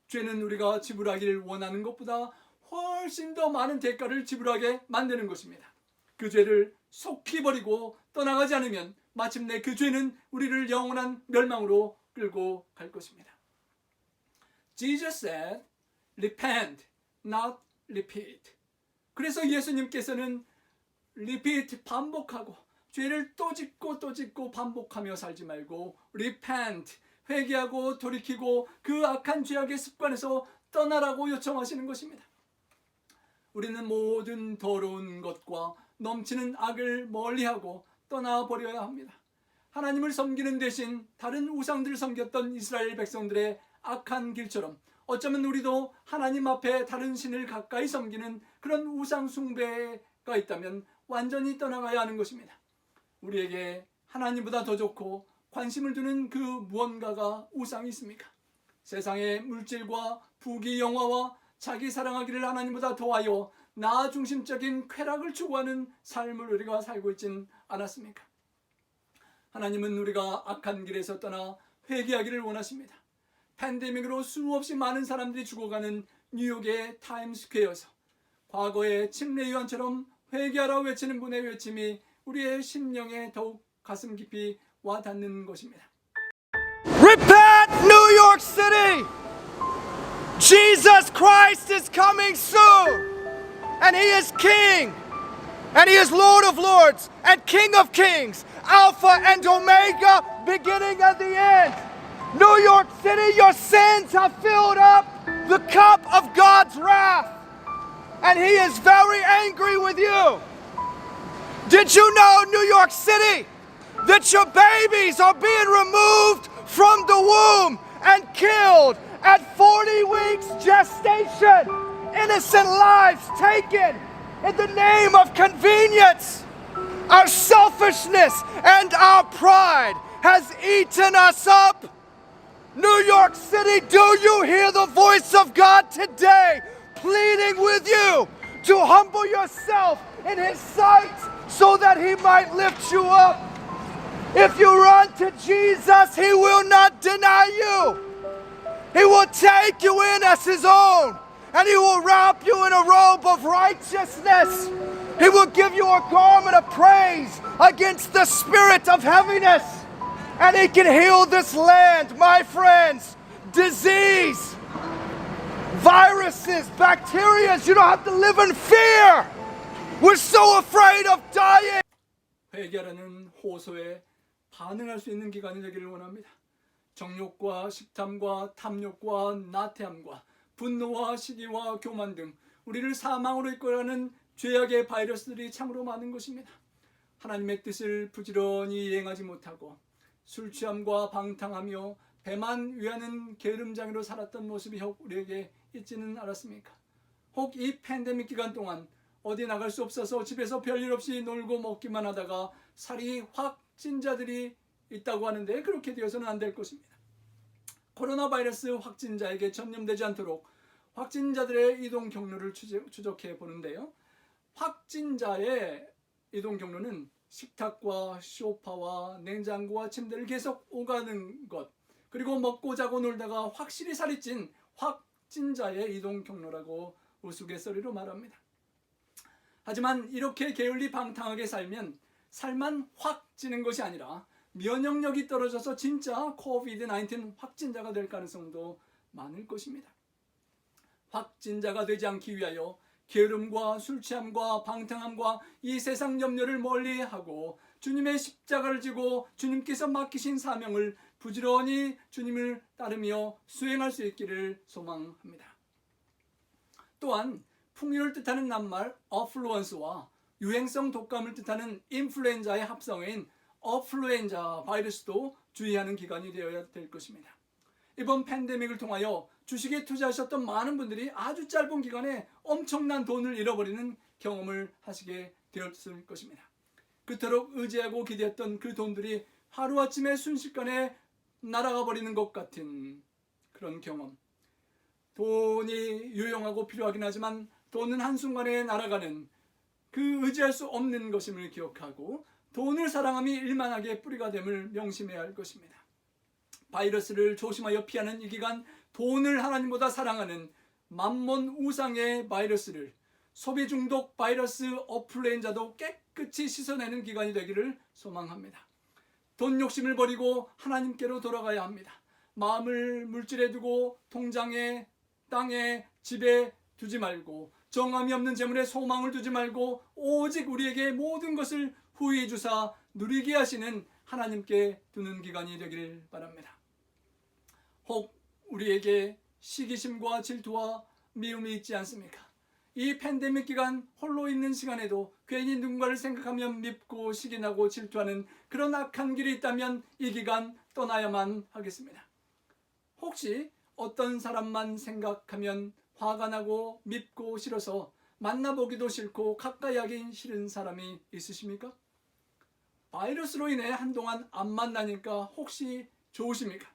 [SPEAKER 3] 죄는 우리가 지불하기를 원하는 것보다 훨씬 더 많은 대가를 지불하게 만드는 것입니다. 그 죄를 속히 버리고 떠나가지 않으면 마침내 그 죄는 우리를 영원한 멸망으로 끌고 갈 것입니다. Jesus said, repent, not repeat. 그래서 예수님께서는 repeat, 반복하고 죄를 또 짓고 반복하며 살지 말고 repent, 회개하고 돌이키고 그 악한 죄악의 습관에서 떠나라고 요청하시는 것입니다. 우리는 모든 더러운 것과 넘치는 악을 멀리하고 떠나버려야 합니다. 하나님을 섬기는 대신 다른 우상들을 섬겼던 이스라엘 백성들의 악한 길처럼 어쩌면 우리도 하나님 앞에 다른 신을 가까이 섬기는 그런 우상 숭배가 있다면 완전히 떠나가야 하는 것입니다. 우리에게 하나님보다 더 좋고 관심을 두는 그 무언가가 우상이 있습니까? 세상의 물질과 부귀 영화와 자기 사랑하기를 하나님보다 더하여 나 중심적인 쾌락을 추구하는 삶을 우리가 살고 있진 않았습니까? 하나님은 우리가 악한 길에서 떠나 회개하기를 원하십니다. 팬데믹으로 수없이 많은 사람들이 죽어가는 뉴욕의 타임스퀘어에서 과거의 침례 요한처럼 회개하라 외치는 분의 외침이 우리의 심령에 더욱 가슴 깊이 와닿는 것입니다.
[SPEAKER 2] Repent, New York City! Jesus Christ is coming soon! And He is King! And He is Lord of Lords and King of Kings! Alpha and Omega, beginning and the end! New York City, your sins have filled up the cup of God's wrath! And He is very angry with you! Did you know, New York City, that your babies are being removed from the womb and killed at 40 weeks gestation? Innocent lives taken in the name of convenience. Our selfishness and our pride has eaten us up. New York City, do you hear the voice of God today pleading with you to humble yourself in His sight so that He might lift you up? If you run to Jesus, He will not deny you. He will take you in as His own, and He will wrap you in a robe of righteousness. He will give you a garment of praise against the spirit of heaviness. And He can heal this land, my friends. Disease, viruses, bacteria. You don't have to live in fear. We're so afraid of dying.
[SPEAKER 3] 회개하라는 호소에 반응할 수 있는 기간이 되기를 원합니다. 정욕과 식탐과 탐욕과 나태함과 분노와 시기와 교만 등 우리를 사망으로 이끌어가는 죄악의 바이러스들이 참으로 많은 것입니다. 하나님의 뜻을 부지런히 이행하지 못하고 술 취함과 방탕하며 배만 위하는 게으름장이로 살았던 모습이 혹 우리에게 있지는 않았습니까? 혹 이 팬데믹 기간 동안 어디 나갈 수 없어서 집에서 별일 없이 놀고 먹기만 하다가 살이 확 찐 자들이 있다고 하는데 그렇게 되어서는 안 될 것입니다. 코로나 바이러스 확진자에게 전염되지 않도록 확진자들의 이동 경로를 추적해 보는데요. 확진자의 이동 경로는 식탁과 소파와 냉장고와 침대를 계속 오가는 것, 그리고 먹고 자고 놀다가 확실히 살이 찐 확진자의 이동 경로라고 우스갯소리로 말합니다. 하지만 이렇게 게을리 방탕하게 살면 살만 확 찌는 것이 아니라 면역력이 떨어져서 진짜 코비드-19 확진자가 될 가능성도 많을 것입니다. 확진자가 되지 않기 위하여 게으름과 술 취함과 방탕함과 이 세상 염려를 멀리하고 주님의 십자가를 지고 주님께서 맡기신 사명을 부지런히 주님을 따르며 수행할 수 있기를 소망합니다. 또한 풍요를 뜻하는 낱말 어플루언스와 유행성 독감을 뜻하는 인플루엔자의 합성어인 어플루엔자 바이러스도 주의하는 기간이 되어야 될 것입니다. 이번 팬데믹을 통하여 주식에 투자하셨던 많은 분들이 아주 짧은 기간에 엄청난 돈을 잃어버리는 경험을 하시게 되었을 것입니다. 그토록 의지하고 기대했던 그 돈들이 하루아침에 순식간에 날아가 버리는 것 같은 그런 경험. 돈이 유용하고 필요하긴 하지만 돈은 한순간에 날아가는 그 의지할 수 없는 것임을 기억하고 돈을 사랑함이 일만하게 뿌리가 됨을 명심해야 할 것입니다. 바이러스를 조심하여 피하는 이 기간 돈을 하나님보다 사랑하는 만몬 우상의 바이러스를 소비 중독 바이러스 어플루엔자도 깨끗이 씻어내는 기간이 되기를 소망합니다. 돈 욕심을 버리고 하나님께로 돌아가야 합니다. 마음을 물질에 두고 통장에, 땅에, 집에 두지 말고 정함이 없는 재물에 소망을 두지 말고 오직 우리에게 모든 것을 후히 주사 누리게 하시는 하나님께 두는 기간이 되기를 바랍니다. 혹 우리에게 시기심과 질투와 미움이 있지 않습니까? 이 팬데믹 기간 홀로 있는 시간에도 괜히 누군가를 생각하며 밉고 시기나고 질투하는 그런 악한 길이 있다면 이 기간 떠나야만 하겠습니다. 혹시 어떤 사람만 생각하면 화가 나고 밉고 싫어서 만나보기도 싫고 가까이 하기 싫은 사람이 있으십니까? 바이러스로 인해 한동안 안 만나니까 혹시 좋으십니까?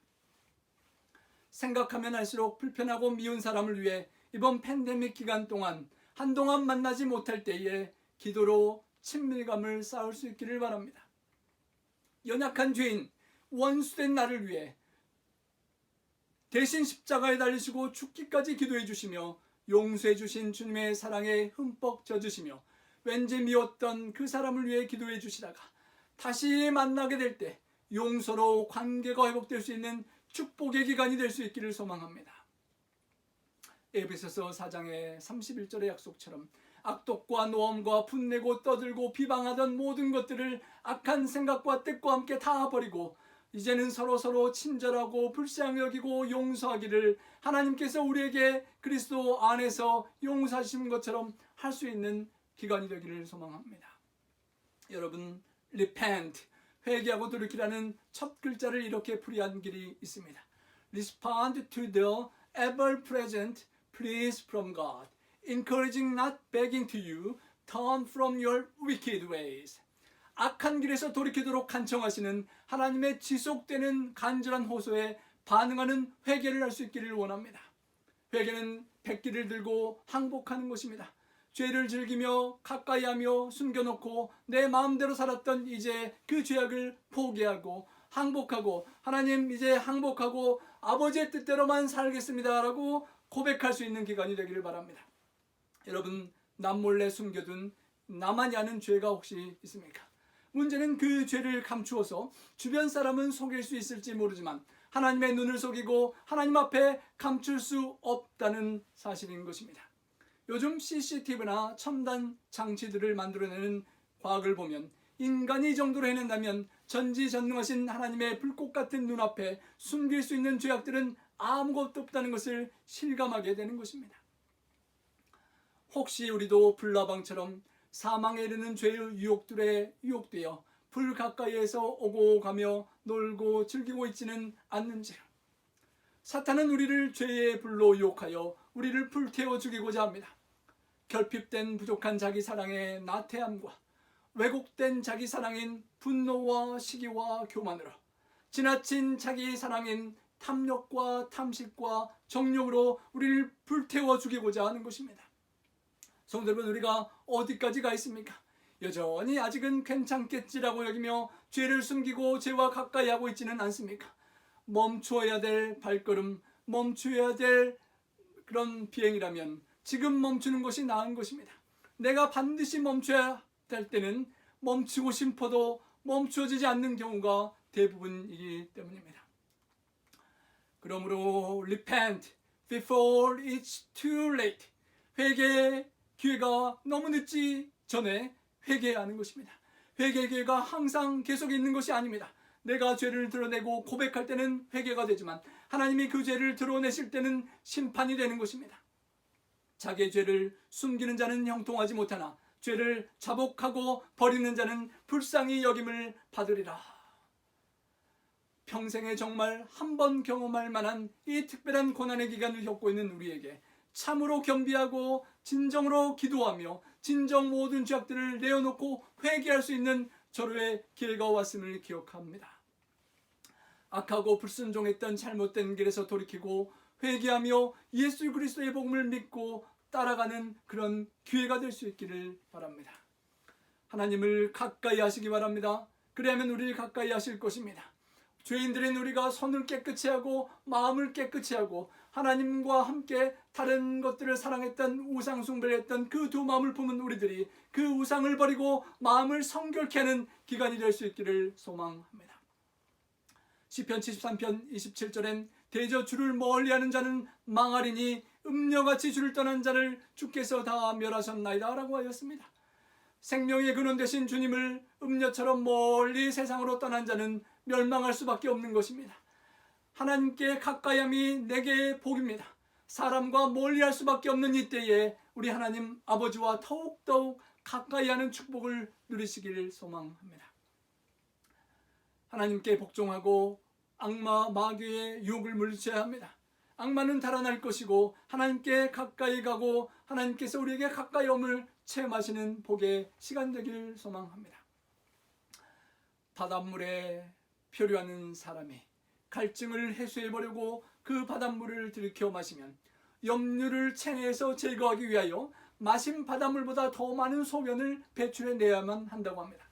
[SPEAKER 3] 생각하면 할수록 불편하고 미운 사람을 위해 이번 팬데믹 기간 동안 한동안 만나지 못할 때에 기도로 친밀감을 쌓을 수 있기를 바랍니다. 연약한 죄인, 원수된 나를 위해 대신 십자가에 달리시고 죽기까지 기도해 주시며 용서해 주신 주님의 사랑에 흠뻑 젖으시며 왠지 미웠던 그 사람을 위해 기도해 주시다가 다시 만나게 될 때 용서로 관계가 회복될 수 있는 축복의 기간이 될 수 있기를 소망합니다. 에베소서 4장의 31절의 약속처럼 악독과 노함과 분내고 떠들고 비방하던 모든 것들을 악한 생각과 뜻과 함께 다 버리고 이제는 서로 친절하고 불쌍히 여기고 용서하기를 하나님께서 우리에게 그리스도 안에서 용서하신 것처럼 할 수 있는 기간이 되기를 소망합니다. 여러분, repent, 회개하고 돌이키라는 첫 글자를 이렇게 풀이한 길이 있습니다. Respond to the ever-present pleas from God, encouraging not begging to you, turn from your wicked ways. 악한 길에서 돌이키도록 간청하시는 하나님의 지속되는 간절한 호소에 반응하는 회개를 할 수 있기를 원합니다. 회개는 백기를 들고 항복하는 것입니다. 죄를 즐기며 가까이하며 숨겨놓고 내 마음대로 살았던 이제 그 죄악을 포기하고 항복하고 하나님 이제 항복하고 아버지의 뜻대로만 살겠습니다 라고 고백할 수 있는 기간이 되기를 바랍니다. 여러분, 남몰래 숨겨둔 나만이 아는 죄가 혹시 있습니까? 문제는 그 죄를 감추어서 주변 사람은 속일 수 있을지 모르지만 하나님의 눈을 속이고 하나님 앞에 감출 수 없다는 사실인 것입니다. 요즘 CCTV나 첨단 장치들을 만들어내는 과학을 보면 인간이 이 정도로 해낸다면 전지전능하신 하나님의 불꽃 같은 눈앞에 숨길 수 있는 죄악들은 아무것도 없다는 것을 실감하게 되는 것입니다. 혹시 우리도 불나방처럼 사망에 이르는 죄의 유혹들에 유혹되어 불 가까이에서 오고 가며 놀고 즐기고 있지는 않는지요. 사탄은 우리를 죄의 불로 유혹하여 우리를 불태워 죽이고자 합니다. 결핍된 부족한 자기 사랑의 나태함과 왜곡된 자기 사랑인 분노와 시기와 교만으로 지나친 자기 사랑인 탐욕과 탐식과 정욕으로 우리를 불태워 죽이고자 하는 것입니다. 성도 여러분, 우리가 어디까지 가 있습니까? 여전히 아직은 괜찮겠지라고 여기며 죄를 숨기고 죄와 가까이 하고 있지는 않습니까? 멈추어야 될 발걸음, 멈추어야 될 그런 비행이라면 지금 멈추는 것이 나은 것입니다. 내가 반드시 멈춰야 될 때는 멈추고 싶어도 멈추어지지 않는 경우가 대부분이기 때문입니다. 그러므로 repent, before it's too late. 회개의 기회가 너무 늦지 전에 회개해야 하는 것입니다. 회개의 기회가 항상 계속 있는 것이 아닙니다. 내가 죄를 드러내고 고백할 때는 회개가 되지만 하나님이 그 죄를 드러내실 때는 심판이 되는 것입니다. 자기의 죄를 숨기는 자는 형통하지 못하나 죄를 자복하고 버리는 자는 불쌍히 여김을 받으리라. 평생에 정말 한 번 경험할 만한 이 특별한 고난의 기간을 겪고 있는 우리에게 참으로 겸비하고 진정으로 기도하며 진정 모든 죄악들을 내어놓고 회개할 수 있는 절호의 기회가 왔음을 기억합니다. 악하고 불순종했던 잘못된 길에서 돌이키고 회개하며 예수 그리스도의 복음을 믿고 따라가는 그런 기회가 될 수 있기를 바랍니다. 하나님을 가까이 하시기 바랍니다. 그래야만 우리를 가까이 하실 것입니다. 죄인들인 우리가 손을 깨끗이 하고 마음을 깨끗이 하고 하나님과 함께 다른 것들을 사랑했던 우상 숭배를 했던 그 두 마음을 품은 우리들이 그 우상을 버리고 마음을 성결케 하는 기간이 될 수 있기를 소망합니다. 시편 73편 27절엔 대저 주를 멀리하는 자는 망하리니 음녀같이 주를 떠난 자를 주께서 다 멸하셨나이다 라고 하였습니다. 생명의 근원 되신 주님을 음녀처럼 멀리 세상으로 떠난 자는 멸망할 수밖에 없는 것입니다. 하나님께 가까이함이 내게 복입니다. 사람과 멀리할 수밖에 없는 이때에 우리 하나님 아버지와 더욱더욱 가까이하는 축복을 누리시기를 소망합니다. 하나님께 복종하고 악마 마귀의 유혹을 물리쳐야 합니다. 악마는 달아날 것이고 하나님께 가까이 가고 하나님께서 우리에게 가까이 om을 체험하시는 복의 시간 되기를 소망합니다. 바닷물에 표류하는 사람이 갈증을 해소해보려고 그 바닷물을 들이켜 마시면 염류를 체내에서 제거하기 위하여 마신 바닷물보다 더 많은 소변을 배출해내야만 한다고 합니다.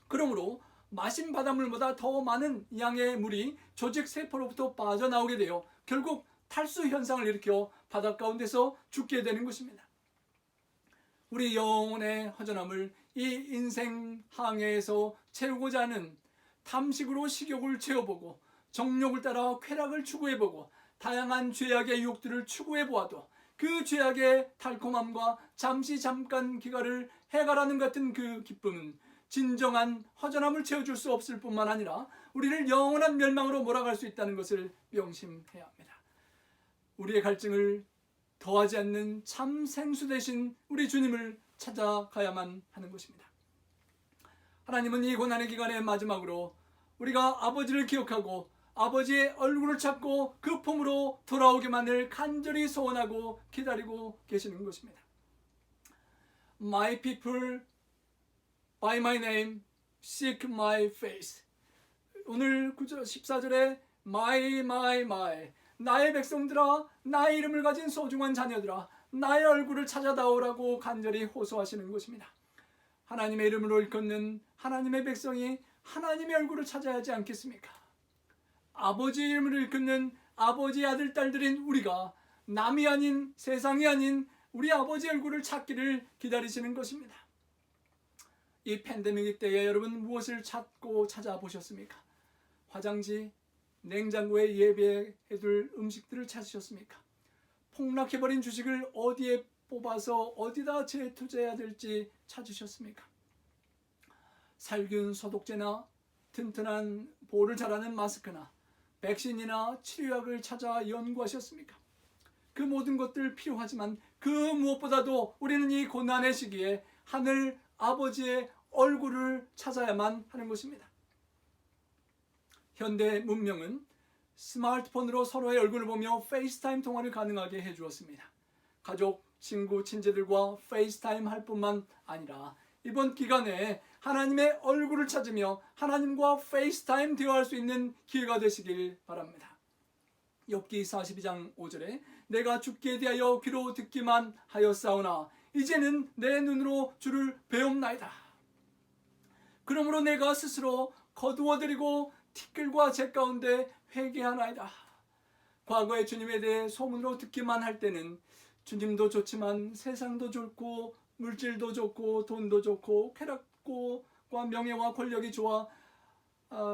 [SPEAKER 3] 그러므로 마신 바닷물보다 더 많은 양의 물이 조직 세포로부터 빠져나오게 되어 결국 탈수 현상을 일으켜 바닷 가운데서 죽게 되는 것입니다. 우리 영혼의 허전함을 이 인생 항해에서 채우고자 하는 탐식으로 식욕을 채워보고 정욕을 따라 쾌락을 추구해보고 다양한 죄악의 유혹들을 추구해보아도 그 죄악의 달콤함과 잠깐 기가를 해가라는 같은 그 기쁨은 진정한 허전함을 채워줄 수 없을 뿐만 아니라 우리를 영원한 멸망으로 몰아갈 수 있다는 것을 명심해야 합니다. 우리의 갈증을 더하지 않는 참 생수 되신 우리 주님을 찾아가야만 하는 것입니다. 하나님은 이 고난의 기간의 마지막으로 우리가 아버지를 기억하고 아버지의 얼굴을 찾고 그 품으로 돌아오기만을 간절히 소원하고 기다리고 계시는 것입니다. My people by my name seek my face. 오늘 9절 14절에 my 나의 백성들아, 나의 이름을 가진 소중한 자녀들아, 나의 얼굴을 찾아다오라고 간절히 호소하시는 것입니다. 하나님의 이름으로 일컫는 하나님의 백성이 하나님의 얼굴을 찾아야 하지 않겠습니까? 아버지의 이름으로 일컫는 아버지의 아들, 딸들인 우리가 남이 아닌 세상이 아닌 우리 아버지의 얼굴을 찾기를 기다리시는 것입니다. 이 팬데믹 때에 여러분 무엇을 찾고 찾아보셨습니까? 화장지, 냉장고에 예배해둘 음식들을 찾으셨습니까? 폭락해버린 주식을 어디에 뽑아서 어디다 재투자해야 될지 찾으셨습니까? 살균 소독제나 튼튼한 보호를 잘하는 마스크나 백신이나 치료약을 찾아 연구하셨습니까? 그 모든 것들 필요하지만 그 무엇보다도 우리는 이 고난의 시기에 하늘 아버지의 얼굴을 찾아야만 하는 것입니다. 현대 문명은 스마트폰으로 서로의 얼굴을 보며 페이스타임 통화를 가능하게 해주었습니다. 가족, 친구, 친지들과 페이스타임 할 뿐만 아니라 이번 기간에 하나님의 얼굴을 찾으며 하나님과 페이스타임 대화할 수 있는 기회가 되시길 바랍니다. 욥기 42장 5절에 내가 주께 대하여 귀로 듣기만 하였사오나 이제는 내 눈으로 주를 배움나이다. 그러므로 내가 스스로 거두어드리고 티끌과 재 가운데 회개하나이다. 과거의 주님에 대해 소문으로 듣기만 할 때는 주님도 좋지만 세상도 좋고 물질도 좋고 돈도 좋고 쾌락과 명예와 권력이 좋아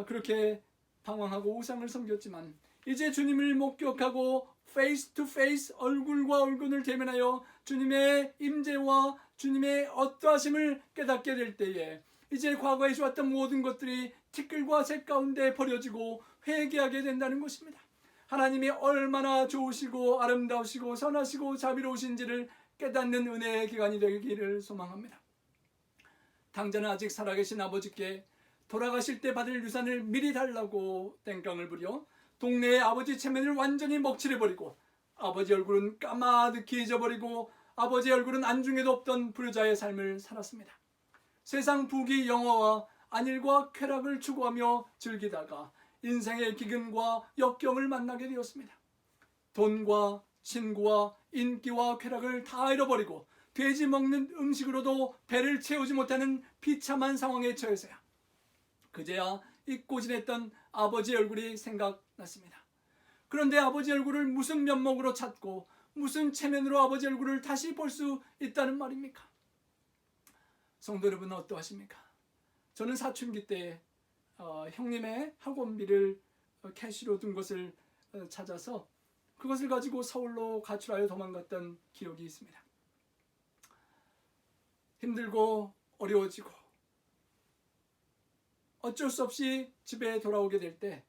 [SPEAKER 3] 그렇게 방황하고 우상을 섬겼지만 이제 주님을 목격하고 페이스 투 페이스, 얼굴과 얼굴을 대면하여 주님의 임재와 주님의 어떠하심을 깨닫게 될 때에 이제 과거에 좋았던 모든 것들이 티끌과 새 가운데 버려지고 회개하게 된다는 것입니다. 하나님이 얼마나 좋으시고 아름다우시고 선하시고 자비로우신지를 깨닫는 은혜의 기간이 되기를 소망합니다. 당자는 아직 살아계신 아버지께 돌아가실 때 받을 유산을 미리 달라고 땡깡을 부려 동네의 아버지 체면을 완전히 먹칠해버리고 아버지 얼굴은 까마득히 잊어버리고 아버지 얼굴은 안중에도 없던 불효자의 삶을 살았습니다. 세상 부귀 영화와 안일과 쾌락을 추구하며 즐기다가 인생의 기근과 역경을 만나게 되었습니다. 돈과 친구와 인기와 쾌락을 다 잃어버리고 돼지 먹는 음식으로도 배를 채우지 못하는 비참한 상황에 처해서야 그제야 잊고 지냈던 아버지 얼굴이 생각났습니다. 그런데 아버지 얼굴을 무슨 면목으로 찾고 무슨 체면으로 아버지 얼굴을 다시 볼 수 있다는 말입니까? 성도 여러분은 어떠하십니까? 저는 사춘기 때 형님의 학원비를 캐시로 둔 것을 찾아서 그것을 가지고 서울로 가출하여 도망갔던 기억이 있습니다. 힘들고 어려워지고 어쩔 수 없이 집에 돌아오게 될 때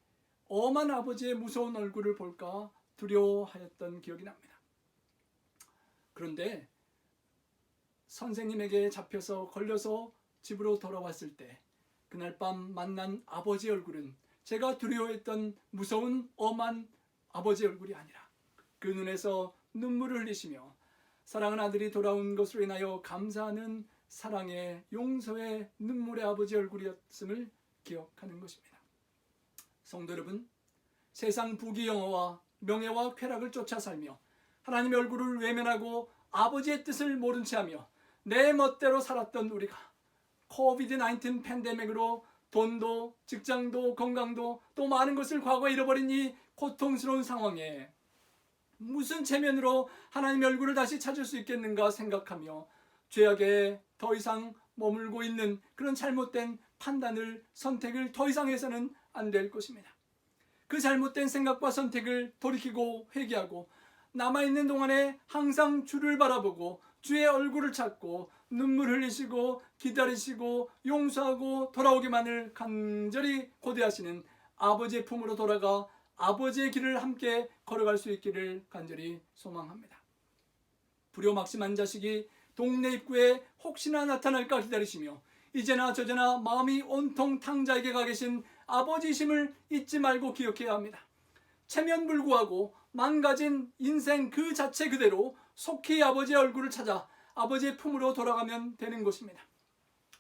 [SPEAKER 3] 엄한 아버지의 무서운 얼굴을 볼까 두려워하였던 기억이 납니다. 그런데 선생님에게 잡혀서 걸려서 집으로 돌아왔을 때 그날 밤 만난 아버지 얼굴은 제가 두려워했던 무서운 엄한 아버지 얼굴이 아니라 그 눈에서 눈물을 흘리시며 사랑하는 아들이 돌아온 것으로 인하여 감사하는 사랑의 용서의 눈물의 아버지 얼굴이었음을 기억하는 것입니다. 성도 여러분, 세상 부귀 영화와 명예와 쾌락을 쫓아 살며 하나님의 얼굴을 외면하고 아버지의 뜻을 모른 채 하며 내 멋대로 살았던 우리가 코비드-19 팬데믹으로 돈도 직장도 건강도 또 많은 것을 과거에 잃어버린 이 고통스러운 상황에 무슨 체면으로 하나님의 얼굴을 다시 찾을 수 있겠는가 생각하며 죄악에 더 이상 머물고 있는 그런 잘못된 판단을 선택을 더 이상 해서는 안 될 것입니다. 그 잘못된 생각과 선택을 돌이키고 회개하고 남아있는 동안에 항상 주를 바라보고 주의 얼굴을 찾고 눈물 흘리시고 기다리시고 용서하고 돌아오기만을 간절히 고대하시는 아버지의 품으로 돌아가 아버지의 길을 함께 걸어갈 수 있기를 간절히 소망합니다. 불효막심한 자식이 동네 입구에 혹시나 나타날까 기다리시며 이제나 저제나 마음이 온통 탕자에게 가 계신 아버지심을 잊지 말고 기억해야 합니다. 체면불구하고 망가진 인생 그 자체 그대로 속히 아버지의 얼굴을 찾아 아버지의 품으로 돌아가면 되는 것입니다.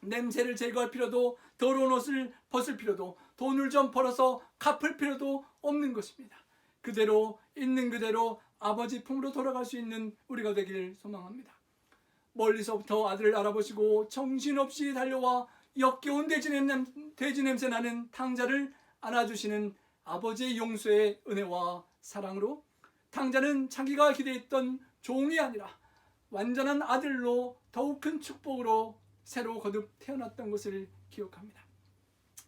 [SPEAKER 3] 냄새를 제거할 필요도 더러운 옷을 벗을 필요도 돈을 좀 벌어서 갚을 필요도 없는 것입니다. 그대로 있는 그대로 아버지 품으로 돌아갈 수 있는 우리가 되길 소망합니다. 멀리서부터 아들을 알아보시고 정신없이 달려와 역겨운 돼지 냄새 나는 탕자를 안아주시는 아버지의 용서의 은혜와 사랑으로 탕자는 자기가 기대했던 종이 아니라 완전한 아들로 더욱 큰 축복으로 새로 거듭 태어났던 것을 기억합니다.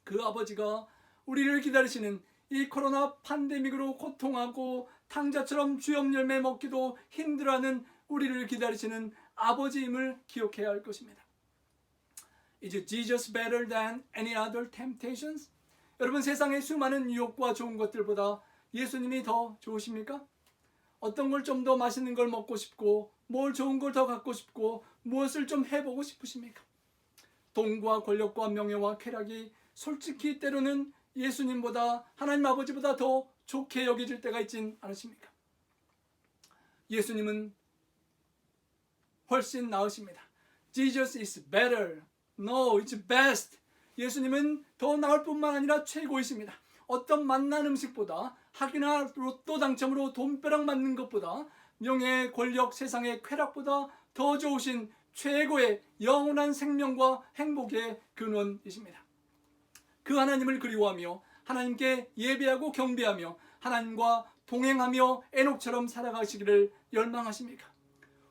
[SPEAKER 3] 그 아버지가 우리를 기다리시는 이 코로나 팬데믹으로 고통하고 탕자처럼 주염 열매 먹기도 힘들어하는 우리를 기다리시는 아버지임을 기억해야 할 것입니다. Is Jesus better than any other temptations? 여러분, 세상의 수많은 유혹과 좋은 것들보다 예수님이 더 좋으십니까? 어떤 걸 좀 더 맛있는 걸 먹고 싶고 뭘 좋은 걸 더 갖고 싶고 무엇을 좀 해보고 싶으십니까? 돈과 권력과 명예와 쾌락이 솔직히 때로는 예수님보다 하나님 아버지보다 더 좋게 여겨질 때가 있진 않으십니까? 예수님은 훨씬 나으십니다. Jesus is better. No, it's best. 예수님은 더 나을 뿐만 아니라 최고이십니다. 어떤 맛난 음식보다 학이나 로또 당첨으로 돈벼락 맞는 것보다 명예, 권력, 세상의 쾌락보다 더 좋으신 최고의 영원한 생명과 행복의 근원이십니다. 그 하나님을 그리워하며 하나님께 예배하고 경배하며 하나님과 동행하며 에녹처럼 살아가시기를 열망하십니까?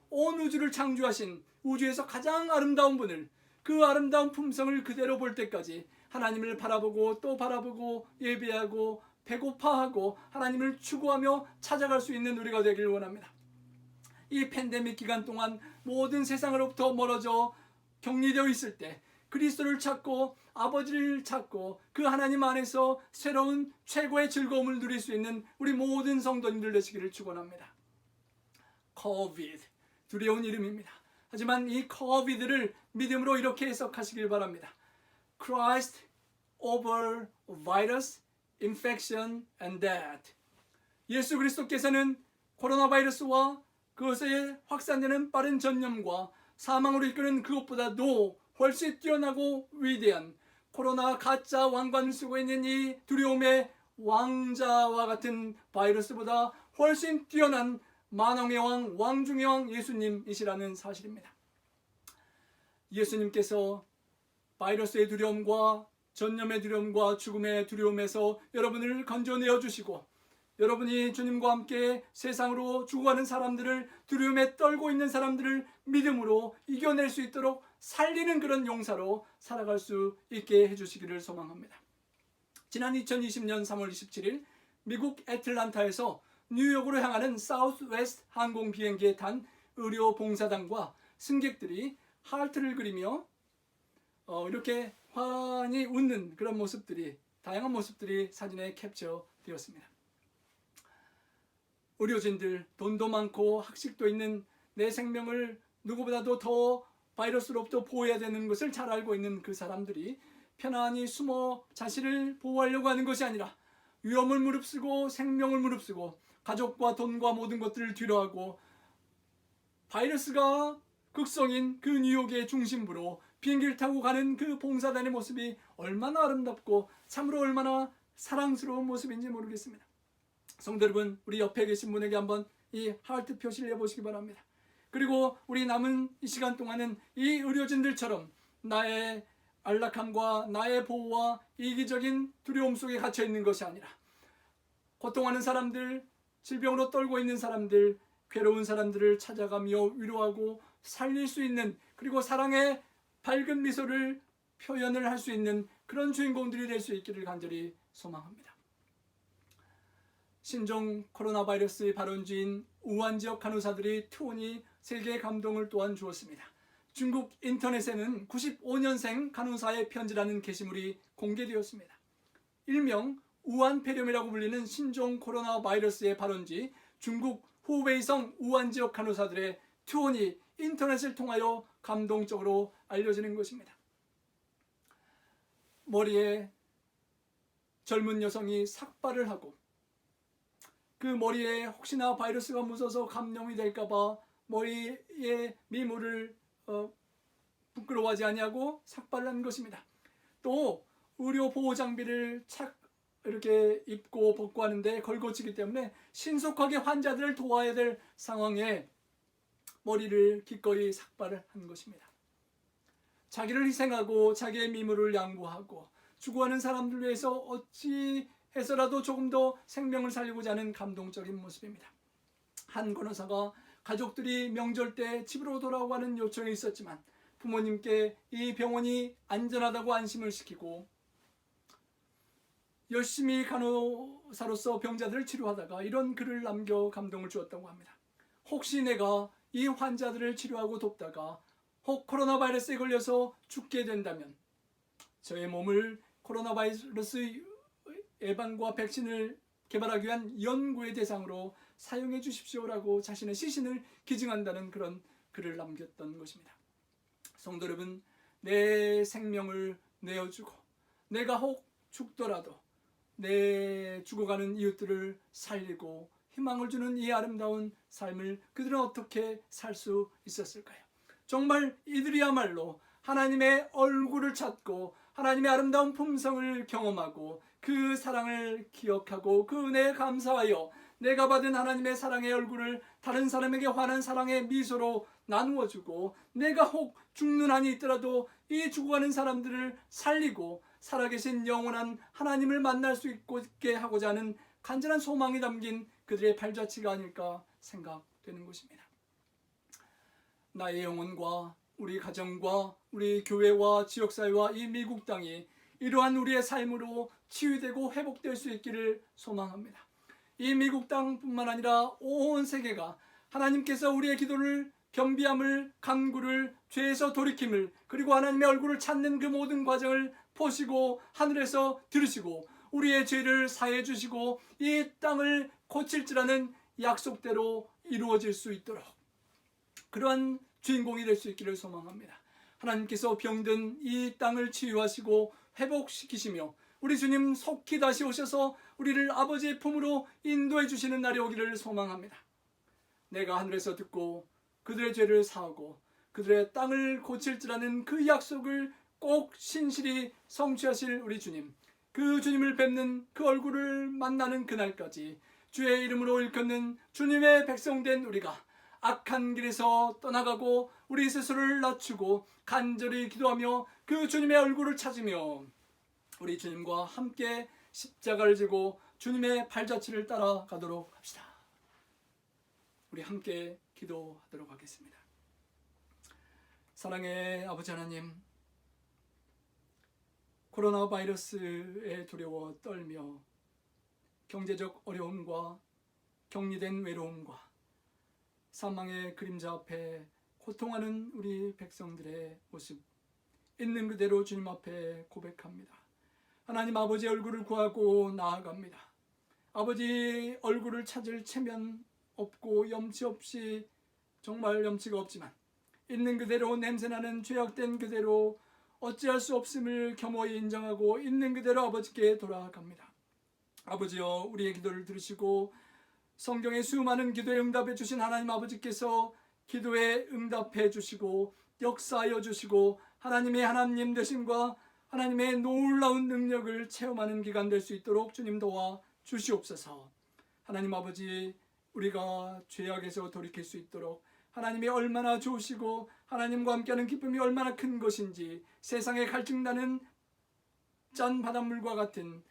[SPEAKER 3] 온 우주를 창조하신 우주에서 가장 아름다운 분을, 그 아름다운 품성을 그대로 볼 때까지 하나님을 바라보고 또 바라보고 예배하고 배고파하고 하나님을 추구하며 찾아갈 수 있는 우리가 되길 원합니다. 이 팬데믹 기간 동안 모든 세상으로부터 멀어져 격리되어 있을 때 그리스도를 찾고 아버지를 찾고 그 하나님 안에서 새로운 최고의 즐거움을 누릴 수 있는 우리 모든 성도님들 되시기를 축원합니다. 코비드, 두려운 이름입니다. 하지만 이 코비드를 믿음으로 이렇게 해석하시길 바랍니다. Christ over virus, infection and death. 예수 그리스도께서는 코로나 바이러스와 그것에 확산되는 빠른 전염과 사망으로 이끄는 그것보다도 훨씬 뛰어나고 위대한 코로나 가짜 왕관을 쓰고 있는 이 두려움의 왕자와 같은 바이러스보다 훨씬 뛰어난 만왕의 왕, 왕중의 왕 예수님이시라는 사실입니다. 예수님께서 바이러스의 두려움과 전염의 두려움과 죽음의 두려움에서 여러분을 건져내어 주시고 여러분이 주님과 함께 세상으로 죽어가는 사람들을, 두려움에 떨고 있는 사람들을 믿음으로 이겨낼 수 있도록 살리는 그런 용사로 살아갈 수 있게 해주시기를 소망합니다. 지난 2020년 3월 27일 미국 애틀란타에서 뉴욕으로 향하는 사우스웨스트 항공 비행기에 탄 의료 봉사단과 승객들이 하트를 그리며 이렇게 환히 웃는 그런 모습들이, 다양한 모습들이 사진에 캡처되었습니다. 의료진들, 돈도 많고 학식도 있는 내 생명을 누구보다도 더 바이러스로부터 보호해야 되는 것을 잘 알고 있는 그 사람들이 편안히 숨어 자신을 보호하려고 하는 것이 아니라 위험을 무릅쓰고 생명을 무릅쓰고 가족과 돈과 모든 것들을 뒤로하고 바이러스가 극성인 그 뉴욕의 중심부로 비행기를 타고 가는 그 봉사단의 모습이 얼마나 아름답고 참으로 얼마나 사랑스러운 모습인지 모르겠습니다. 성도 여러분, 우리 옆에 계신 분에게 한번 이 하트 표시를 해보시기 바랍니다. 그리고 우리 남은 이 시간 동안은 이 의료진들처럼 나의 안락함과 나의 보호와 이기적인 두려움 속에 갇혀 있는 것이 아니라 고통하는 사람들, 질병으로 떨고 있는 사람들, 괴로운 사람들을 찾아가며 위로하고 살릴 수 있는, 그리고 사랑의 밝은 미소를 표현을 할 수 있는 그런 주인공들이 될 수 있기를 간절히 소망합니다. 신종 코로나 바이러스의 발원지인 우한 지역 간호사들이 투혼이 세계의 감동을 또한 주었습니다. 중국 인터넷에는 95년생 간호사의 편지라는 게시물이 공개되었습니다. 일명 우한 폐렴이라고 불리는 신종 코로나 바이러스의 발원지 중국 후베이성 우한 지역 간호사들의 투혼이 인터넷을 통하여 감동적으로 알려지는 것입니다. 머리에 젊은 여성이 삭발을 하고 그 머리에 혹시나 바이러스가 묻어서 감염이 될까봐 머리에 미물을 부끄러워하지 아니하고 삭발을 한 것입니다. 또 의료 보호 장비를 이렇게 입고 벗고 하는데 걸거치기 때문에 신속하게 환자들을 도와야 될 상황에 머리를 기꺼이 삭발을 한 것입니다. 자기를 희생하고 자기의 미물을 양보하고 죽어가는 사람들 위해서 어찌 해서라도 조금 더 생명을 살리고자 하는 감동적인 모습입니다. 한 간호사가 가족들이 명절 때 집으로 돌아오라는 요청이 있었지만 부모님께 이 병원이 안전하다고 안심을 시키고 열심히 간호사로서 병자들을 치료하다가 이런 글을 남겨 감동을 주었다고 합니다. 혹시 내가 이 환자들을 치료하고 돕다가 혹 코로나 바이러스에 걸려서 죽게 된다면 저의 몸을 코로나 바이러스 예방과 백신을 개발하기 위한 연구의 대상으로 사용해 주십시오라고 자신의 시신을 기증한다는 그런 글을 남겼던 것입니다. 성도 여러분, 내 생명을 내어주고 내가 혹 죽더라도 내 죽어가는 이웃들을 살리고 희망을 주는 이 아름다운 삶을 그들은 어떻게 살 수 있었을까요? 정말 이들이야말로 하나님의 얼굴을 찾고 하나님의 아름다운 품성을 경험하고 그 사랑을 기억하고 그 은혜에 감사하여 내가 받은 하나님의 사랑의 얼굴을 다른 사람에게 환한 사랑의 미소로 나누어주고 내가 혹 죽는 한이 있더라도 이 죽어가는 사람들을 살리고 살아계신 영원한 하나님을 만날 수 있게 하고자 하는 간절한 소망이 담긴 그들의 발자취가 아닐까 생각되는 것입니다. 나의 영혼과 우리 가정과 우리 교회와 지역사회와 이 미국 땅이 이러한 우리의 삶으로 치유되고 회복될 수 있기를 소망합니다. 이 미국 땅뿐만 아니라 온 세계가 하나님께서 우리의 기도를, 겸비함을, 간구를, 죄에서 돌이킴을, 그리고 하나님의 얼굴을 찾는 그 모든 과정을 보시고 하늘에서 들으시고 우리의 죄를 사해 주시고 이 땅을 고칠지라는 약속대로 이루어질 수 있도록 그러한 주인공이 될 수 있기를 소망합니다. 하나님께서 병든 이 땅을 치유하시고 회복시키시며 우리 주님 속히 다시 오셔서 우리를 아버지의 품으로 인도해 주시는 날이 오기를 소망합니다. 내가 하늘에서 듣고 그들의 죄를 사하고 그들의 땅을 고칠지라는 그 약속을 꼭 신실히 성취하실 우리 주님, 그 주님을 뵙는 그 얼굴을 만나는 그날까지 주의 이름으로 일컫는 주님의 백성된 우리가 악한 길에서 떠나가고 우리 스스로를 낮추고 간절히 기도하며 그 주님의 얼굴을 찾으며 우리 주님과 함께 십자가를 지고 주님의 발자취를 따라가도록 합시다. 우리 함께 기도하도록 하겠습니다. 사랑의 아버지 하나님, 코로나 바이러스에 두려워 떨며 경제적 어려움과 격리된 외로움과 사망의 그림자 앞에 고통하는 우리 백성들의 모습 있는 그대로 주님 앞에 고백합니다. 하나님 아버지의 얼굴을 구하고 나아갑니다. 아버지 얼굴을 찾을 체면 없고 염치 없이 정말 염치가 없지만 있는 그대로 냄새나는 죄악된 그대로 어찌할 수 없음을 겸허히 인정하고 있는 그대로 아버지께 돌아갑니다. 아버지여, 우리의 기도를 들으시고 성경의 수많은 기도에 응답해 주신 하나님 아버지께서 기도에 응답해 주시고 역사하여 주시고 하나님의 하나님 되심과 하나님의 놀라운 능력을 체험하는 기간 될 수 있도록 주님 도와 주시옵소서. 하나님 아버지, 우리가 죄악에서 돌이킬 수 있도록 하나님이 얼마나 좋으시고 하나님과 함께하는 기쁨이 얼마나 큰 것인지 세상에 갈증나는 짠 바닷물과 같은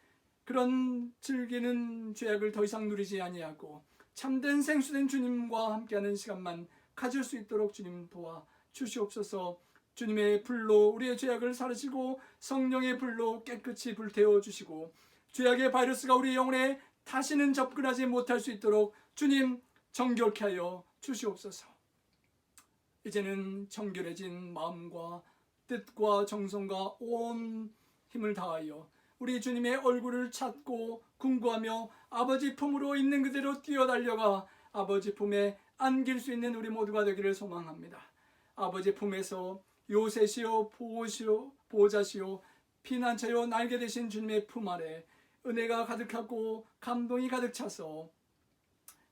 [SPEAKER 3] 그런 즐기는 죄악을 더 이상 누리지 아니하고 참된 생수된 주님과 함께하는 시간만 가질 수 있도록 주님 도와 주시옵소서. 주님의 불로 우리의 죄악을 사르시고 성령의 불로 깨끗이 불태워 주시고 죄악의 바이러스가 우리 영혼에 다시는 접근하지 못할 수 있도록 주님 정결케 하여 주시옵소서. 이제는 정결해진 마음과 뜻과 정성과 온 힘을 다하여 우리 주님의 얼굴을 찾고 궁구하며 아버지 품으로 있는 그대로 뛰어달려가 아버지 품에 안길 수 있는 우리 모두가 되기를 소망합니다. 아버지 품에서 요새시요 보호시요 보호자시요 피난처요 날개 되신 주님의 품 아래 은혜가 가득하고 감동이 가득 차서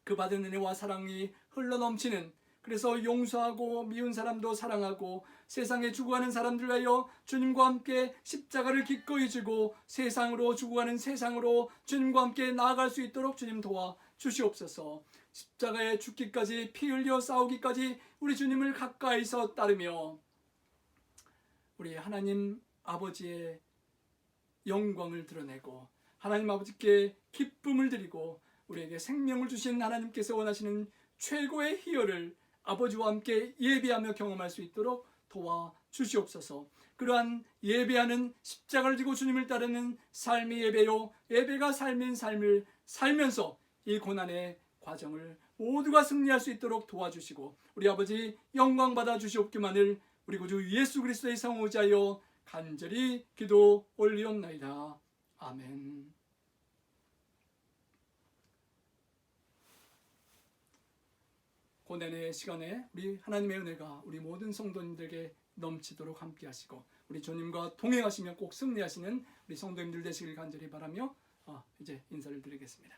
[SPEAKER 3] 그 받은 은혜와 사랑이 흘러넘치는, 그래서 용서하고 미운 사람도 사랑하고 세상에 죽어가는 사람들 위하여 주님과 함께 십자가를 기꺼이 지고 세상으로 죽어가는 세상으로 주님과 함께 나아갈 수 있도록 주님 도와 주시옵소서. 십자가에 죽기까지 피 흘려 싸우기까지 우리 주님을 가까이서 따르며 우리 하나님 아버지의 영광을 드러내고 하나님 아버지께 기쁨을 드리고 우리에게 생명을 주신 하나님께서 원하시는 최고의 희열을 아버지와 함께 예배하며 경험할 수 있도록 도와 주시옵소서. 그러한 예배하는 십자가를 지고 주님을 따르는 삶이 예배요, 예배가 삶인 삶을 살면서 이 고난의 과정을 모두가 승리할 수 있도록 도와주시고 우리 아버지 영광 받아 주시옵기만을 우리 구주 예수 그리스도의 성우자여 간절히 기도 올리옵나이다. 아멘. 고난의 시간에 우리 하나님의 은혜가 우리 모든 성도님들에게 넘치도록 함께 하시고 우리 주님과 동행하시며 꼭 승리하시는 우리 성도님들 되시길 간절히 바라며 이제 인사를 드리겠습니다.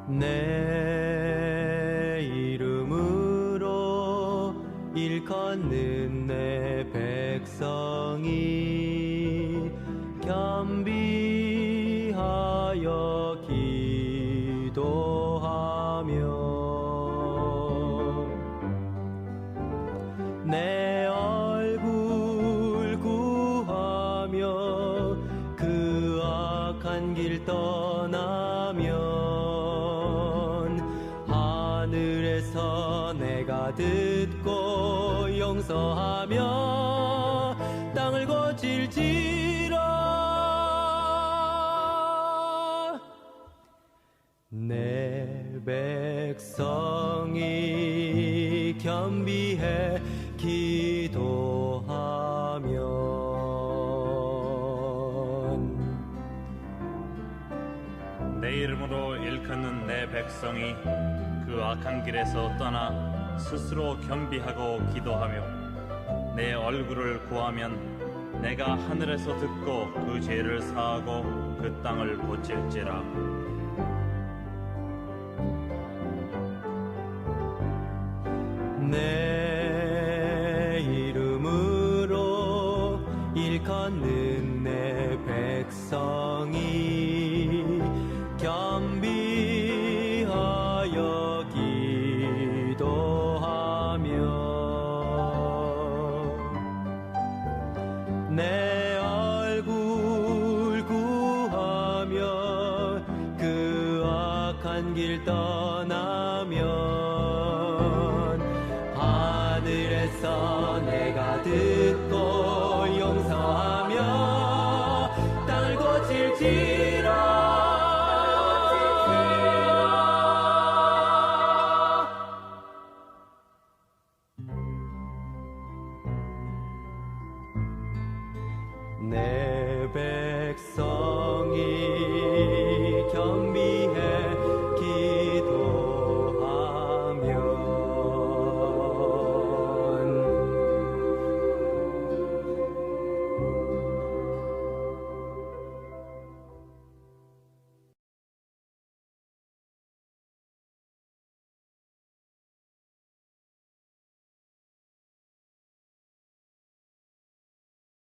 [SPEAKER 1] 내 이름으로 일컫는 내 백성이 겸비하여 기도하며 내 얼굴 구하며 그 악한 내가 듣고 용서하며 땅을 고칠지라. 내 백성이 겸비해 기도하면
[SPEAKER 6] 내 이름으로 일컫는 내 백성이 그 악한 길에서 떠나 스스로 겸비하고 기도하며 내 얼굴을 구하면 내가 하늘에서 듣고 그 죄를 사하고 그 땅을 고칠지라.
[SPEAKER 1] 내 이름으로 일컫는 내 백성이 겸비하여 기도하며 내 얼굴 구하며 그 악한 길 떠나며